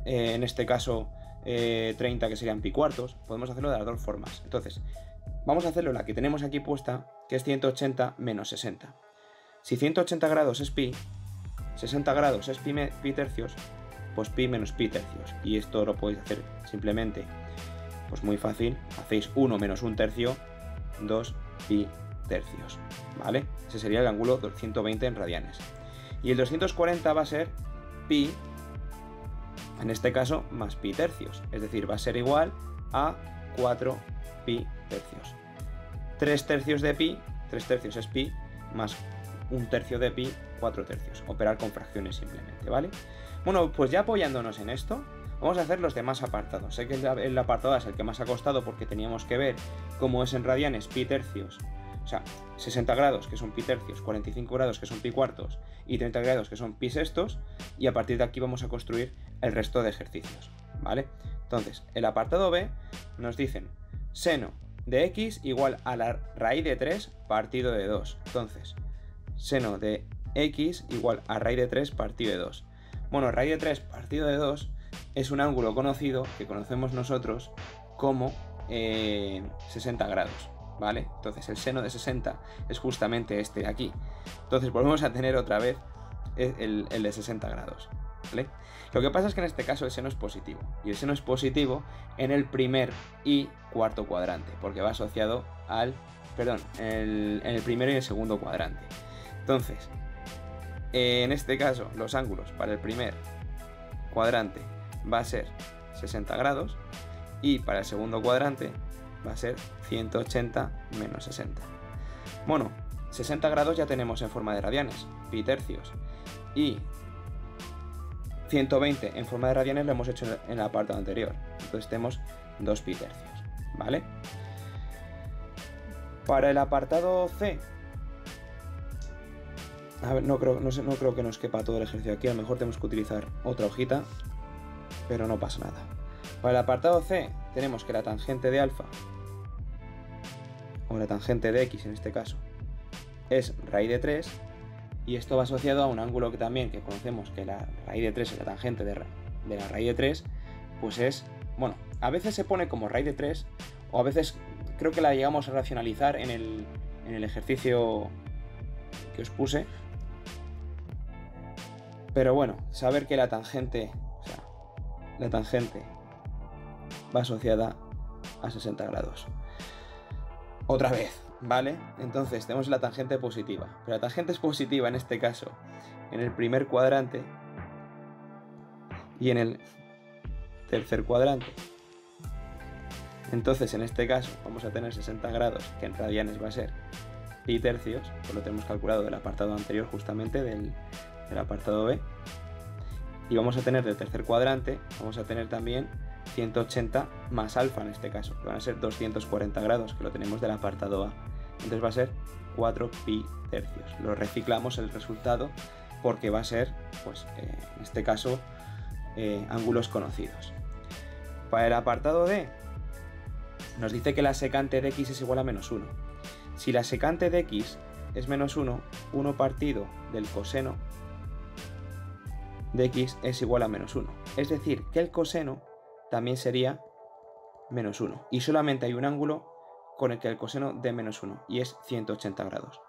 en este caso, 30 que serían pi cuartos, podemos hacerlo de las dos formas. Entonces, vamos a hacerlo la que tenemos aquí puesta, que es 180 menos 60. Si 180 grados es pi, 60 grados es pi tercios, pues pi menos pi tercios. Y esto lo podéis hacer simplemente, pues muy fácil, hacéis 1 menos 1 tercio, 2 pi tercios, ¿vale? Ese sería el ángulo 120 en radianes. Y el 240 va a ser pi, en este caso, más pi tercios, es decir, va a ser igual a 4 pi tercios. 3 tercios de pi, 3 tercios es pi, más 1 tercio de pi, 4 tercios. Operar con fracciones simplemente, ¿vale? Bueno, pues ya apoyándonos en esto, vamos a hacer los demás apartados. Sé que el apartado es el que más ha costado porque teníamos que ver cómo es en radianes pi tercios, o sea, 60 grados que son pi tercios, 45 grados que son pi cuartos y 30 grados que son pi sextos, y a partir de aquí vamos a construir el resto de ejercicios, ¿vale? Entonces, el apartado B nos dicen seno de x igual a la raíz de 3 partido de 2. Entonces, seno de x igual a raíz de 3 partido de 2. Bueno, raíz de 3 partido de 2 es un ángulo conocido que conocemos nosotros como 60 grados, ¿vale? Entonces el seno de 60 es justamente este de aquí. Entonces volvemos a tener otra vez el de 60 grados, ¿vale? Lo que pasa es que en este caso el seno es positivo, y el seno es positivo en el primer y cuarto cuadrante, porque va asociado al, en el primero y el segundo cuadrante. Entonces, en este caso, los ángulos para el primer cuadrante va a ser 60 grados y para el segundo cuadrante va a ser 180 menos 60. Bueno, 60 grados ya tenemos en forma de radianes, pi tercios, y 120 en forma de radianes lo hemos hecho en el apartado anterior. Entonces tenemos 2 pi tercios, ¿vale? Para el apartado C, a ver, no creo que nos quepa todo el ejercicio aquí, a lo mejor tenemos que utilizar otra hojita, pero no pasa nada. Para el apartado C tenemos que la tangente de alfa, o la tangente de x en este caso, es raíz de 3, y esto va asociado a un ángulo que también que conocemos que la raíz de 3 es la tangente de la raíz de 3, pues es, bueno, a veces se pone como raíz de 3, o a veces creo que la llegamos a racionalizar en el ejercicio que os puse. Pero bueno, saber que la tangente, o sea, la tangente va asociada a 60 grados. Otra vez, ¿vale? Entonces tenemos la tangente positiva. Pero la tangente es positiva en este caso en el primer cuadrante y en el tercer cuadrante. Entonces en este caso vamos a tener 60 grados, que en radianes va a ser pi tercios, pues lo tenemos calculado del apartado anterior justamente, del apartado B. Y vamos a tener del tercer cuadrante, vamos a tener también 180 más alfa en este caso, que van a ser 240 grados, que lo tenemos del apartado A. Entonces va a ser 4 pi tercios. Lo reciclamos el resultado porque va a ser, pues en este caso, ángulos conocidos. Para el apartado D, nos dice que la secante de x es igual a menos 1. Si la secante de x es menos 1, 1 partido del coseno de x es igual a menos 1. Es decir, que el coseno también sería menos 1. Y solamente hay un ángulo con el que el coseno de menos 1, y es 180 grados.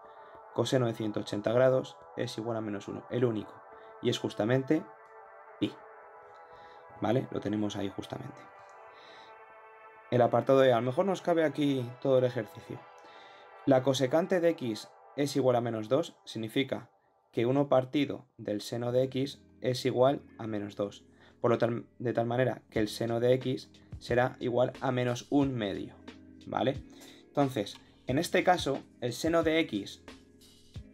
Coseno de 180 grados es igual a menos 1, el único. Y es justamente pi. ¿Vale? Lo tenemos ahí justamente. El apartado de a lo mejor nos cabe aquí todo el ejercicio. La cosecante de x es igual a menos 2, significa que 1 partido del seno de x es igual a menos 2. De tal manera que el seno de x será igual a menos 1/2, ¿vale? Entonces, en este caso, el seno de x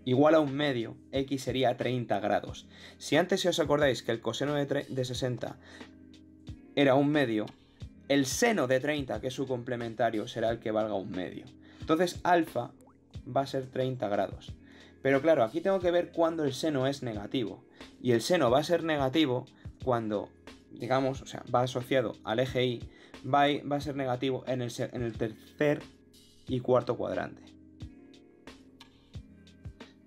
igual a 1/2, x sería 30 grados. Si antes, si os acordáis, que el coseno de 60 era 1/2, el seno de 30, que es su complementario, será el que valga 1/2. Entonces, alfa va a ser 30 grados. Pero claro, aquí tengo que ver cuándo el seno es negativo. Y el seno va a ser negativo cuando, digamos, o sea, va asociado al eje Y, va a ser negativo en el tercer y cuarto cuadrante.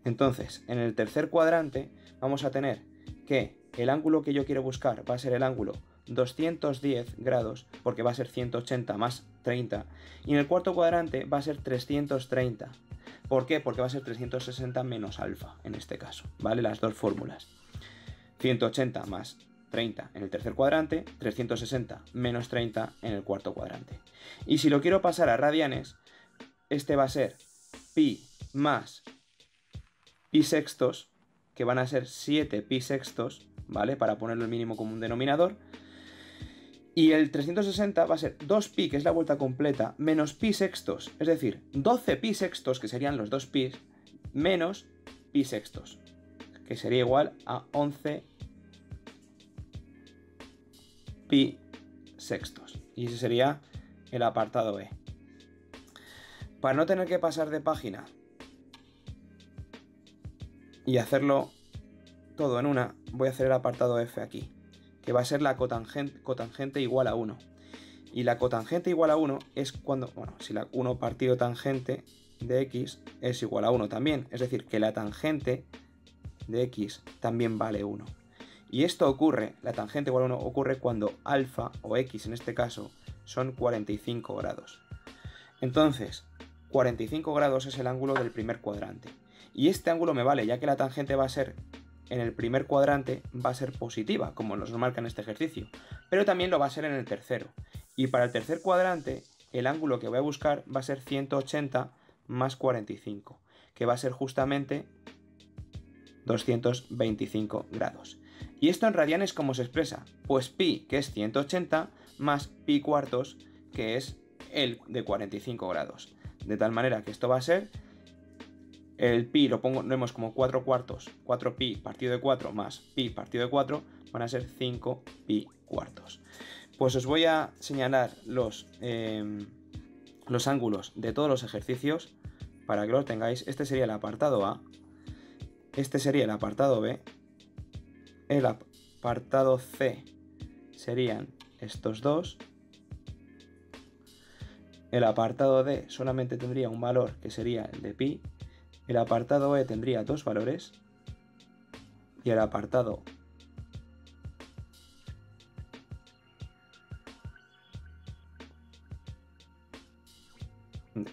Entonces, en el tercer cuadrante vamos a tener que el ángulo que yo quiero buscar va a ser el ángulo 210 grados, porque va a ser 180 más 30, y en el cuarto cuadrante va a ser 330. ¿Por qué? Porque va a ser 360 menos alfa, en este caso, ¿vale? Las dos fórmulas. 180 más 30 en el tercer cuadrante, 360 menos 30 en el cuarto cuadrante. Y si lo quiero pasar a radianes, este va a ser pi más pi sextos, que van a ser 7 pi sextos, ¿vale? Para ponerlo el mínimo común denominador. Y el 360 va a ser 2pi, que es la vuelta completa, menos pi sextos, es decir, 12 pi sextos, que serían los 2 pi, menos pi sextos, que sería igual a 11 pi sextos. Y ese sería el apartado E. Para no tener que pasar de página y hacerlo todo en una, voy a hacer el apartado F aquí, que va a ser la cotangente igual a 1. Y la cotangente igual a 1 es cuando, bueno, si la 1 partido tangente de x es igual a 1 también. Es decir, que la tangente de x también vale 1. Y esto ocurre, la tangente igual a 1 ocurre cuando alfa, o x en este caso, son 45 grados. Entonces, 45 grados es el ángulo del primer cuadrante. Y este ángulo me vale, ya que la tangente va a ser, en el primer cuadrante, va a ser positiva, como nos marca en este ejercicio. Pero también lo va a ser en el tercero. Y para el tercer cuadrante, el ángulo que voy a buscar va a ser 180 más 45, que va a ser justamente 225 grados. ¿Y esto en radianes cómo se expresa? Pues pi, que es 180, más pi cuartos, que es el de 45 grados. De tal manera que esto va a ser, el pi lo ponemos como 4 cuartos, 4pi partido de 4 más pi partido de 4, van a ser 5 pi cuartos. Pues os voy a señalar los ángulos de todos los ejercicios para que los tengáis. Este sería el apartado A, este sería el apartado B, el apartado C serían estos dos, el apartado D solamente tendría un valor que sería el de pi, el apartado E tendría dos valores y el apartado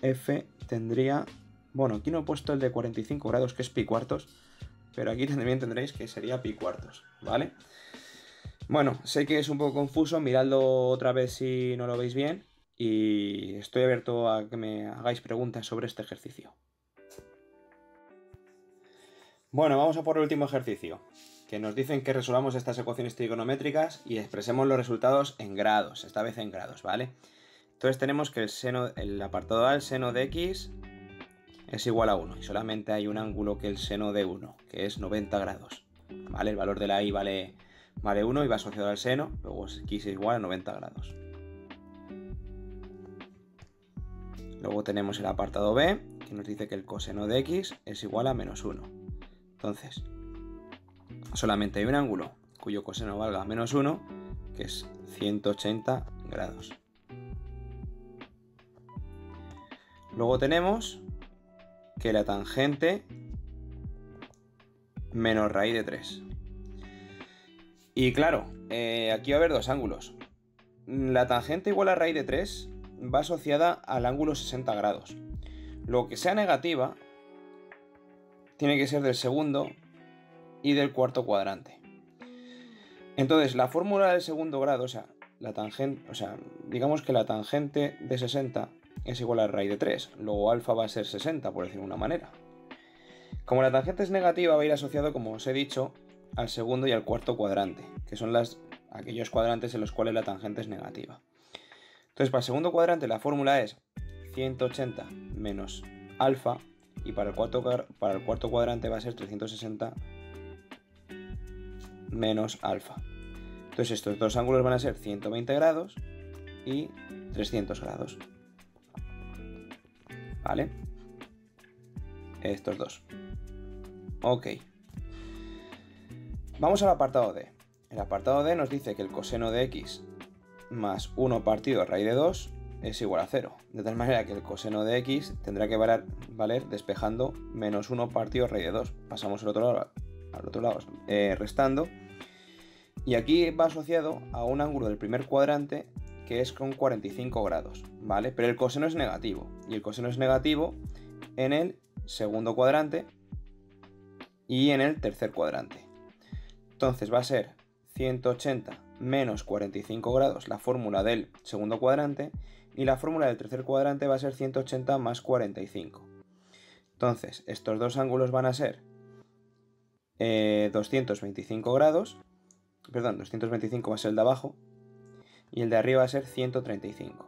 F tendría, bueno, aquí no he puesto el de 45 grados que es pi cuartos, pero aquí también tendréis que sería pi cuartos, ¿vale? Bueno, sé que es un poco confuso, miradlo otra vez si no lo veis bien y estoy abierto a que me hagáis preguntas sobre este ejercicio. Bueno, vamos a por el último ejercicio, que nos dicen que resolvamos estas ecuaciones trigonométricas y expresemos los resultados en grados, esta vez en grados, ¿vale? Entonces tenemos que el apartado A, el seno de x es igual a 1 y solamente hay un ángulo que el seno de 1, que es 90 grados, ¿vale? El valor de la y vale 1 y va asociado al seno, luego x es igual a 90 grados. Luego tenemos el apartado B, que nos dice que el coseno de x es igual a menos 1. Entonces, solamente hay un ángulo cuyo coseno valga menos 1, que es 180 grados. Luego tenemos que la tangente menos raíz de 3. Y claro, aquí va a haber dos ángulos. La tangente igual a raíz de 3 va asociada al ángulo 60 grados. Lo que sea negativa tiene que ser del segundo y del cuarto cuadrante. Entonces, la fórmula del segundo grado, o sea, digamos que la tangente de 60 es igual a raíz de 3. Luego alfa va a ser 60, por decirlo de una manera. Como la tangente es negativa, va a ir asociado, como os he dicho, al segundo y al cuarto cuadrante, que son aquellos cuadrantes en los cuales la tangente es negativa. Entonces, para el segundo cuadrante la fórmula es 180 menos alfa, y para el cuarto cuadrante va a ser 360 menos alfa. Entonces estos dos ángulos van a ser 120 grados y 300 grados. ¿Vale? Estos dos. Ok. Vamos al apartado D. El apartado D nos dice que el coseno de x más 1 partido raíz de 2 es igual a 0. De tal manera que el coseno de x tendrá que valer despejando menos 1 partido raíz de 2. Pasamos al otro lado restando. Y aquí va asociado a un ángulo del primer cuadrante que es con 45 grados, ¿vale? Pero el coseno es negativo, y el coseno es negativo en el segundo cuadrante y en el tercer cuadrante. Entonces va a ser 180 menos 45 grados la fórmula del segundo cuadrante, y la fórmula del tercer cuadrante va a ser 180 más 45. Entonces estos dos ángulos van a ser 225 grados, perdón, 225 va a ser el de abajo, y el de arriba va a ser 135.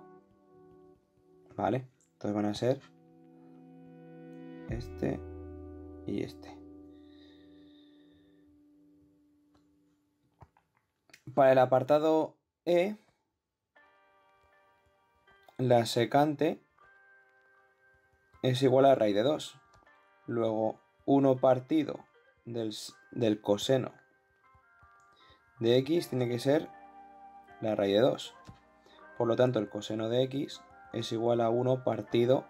¿Vale? Entonces van a ser este y este. Para el apartado E, la secante es igual a raíz de 2. Luego 1 partido del coseno de x tiene que ser la raíz de 2. Por lo tanto, el coseno de x es igual a 1 partido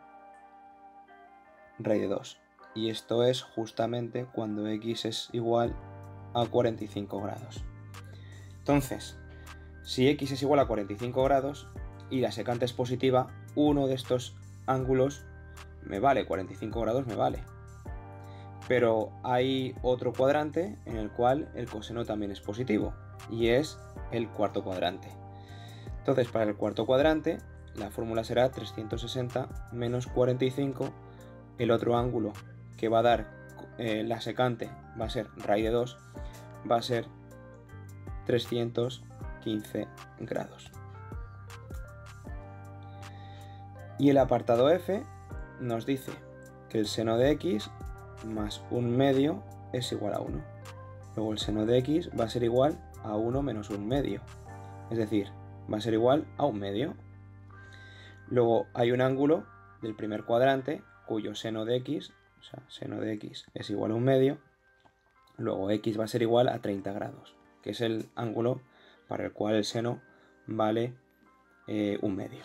raíz de 2. Y esto es justamente cuando x es igual a 45 grados. Entonces, si x es igual a 45 grados y la secante es positiva, uno de estos ángulos me vale, 45 grados me vale. Pero hay otro cuadrante en el cual el coseno también es positivo, y es el cuarto cuadrante. Entonces, para el cuarto cuadrante, la fórmula será 360 menos 45. El otro ángulo que va a dar la secante va a ser raíz de 2, va a ser 315 grados. Y el apartado F nos dice que el seno de x más 1/2 es igual a 1. Luego el seno de x va a ser igual a 1 menos 1/2. Es decir, va a ser igual a 1/2. Luego hay un ángulo del primer cuadrante cuyo seno de x, o sea, seno de x es igual a 1/2. Luego x va a ser igual a 30 grados, que es el ángulo para el cual el seno vale 1/2.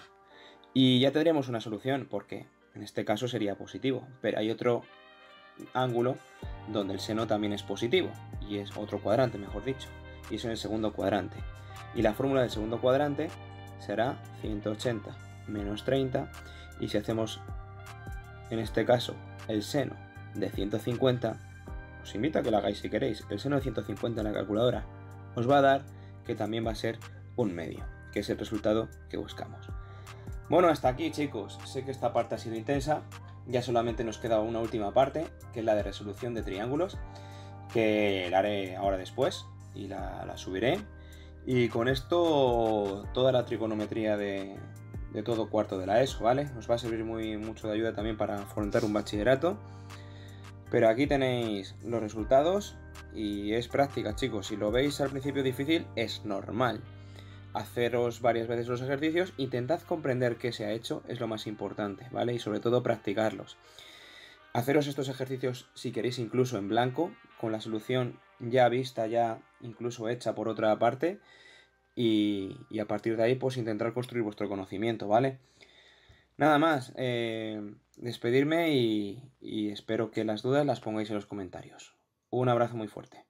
Y ya tendríamos una solución, porque en este caso sería positivo, pero hay otro ángulo donde el seno también es positivo, y es otro cuadrante, mejor dicho, y es en el segundo cuadrante. Y la fórmula del segundo cuadrante será 180 menos 30, y si hacemos en este caso el seno de 150, os invito a que lo hagáis si queréis, el seno de 150 en la calculadora os va a dar que también va a ser 1/2, que es el resultado que buscamos. Bueno, hasta aquí, chicos. Sé que esta parte ha sido intensa. Ya solamente nos queda una última parte, que es la de resolución de triángulos, que la haré ahora después y la subiré. Y con esto toda la trigonometría de todo cuarto de la ESO, ¿vale? Nos va a servir mucho de ayuda también para afrontar un bachillerato. Pero aquí tenéis los resultados y es práctica, chicos. Si lo veis al principio difícil, es normal. Haceros varias veces los ejercicios, intentad comprender qué se ha hecho, es lo más importante, ¿vale? Y sobre todo practicarlos. Haceros estos ejercicios si queréis incluso en blanco, con la solución ya vista, ya incluso hecha por otra parte, y a partir de ahí pues intentar construir vuestro conocimiento, ¿vale? Nada más, despedirme y espero que las dudas las pongáis en los comentarios. Un abrazo muy fuerte.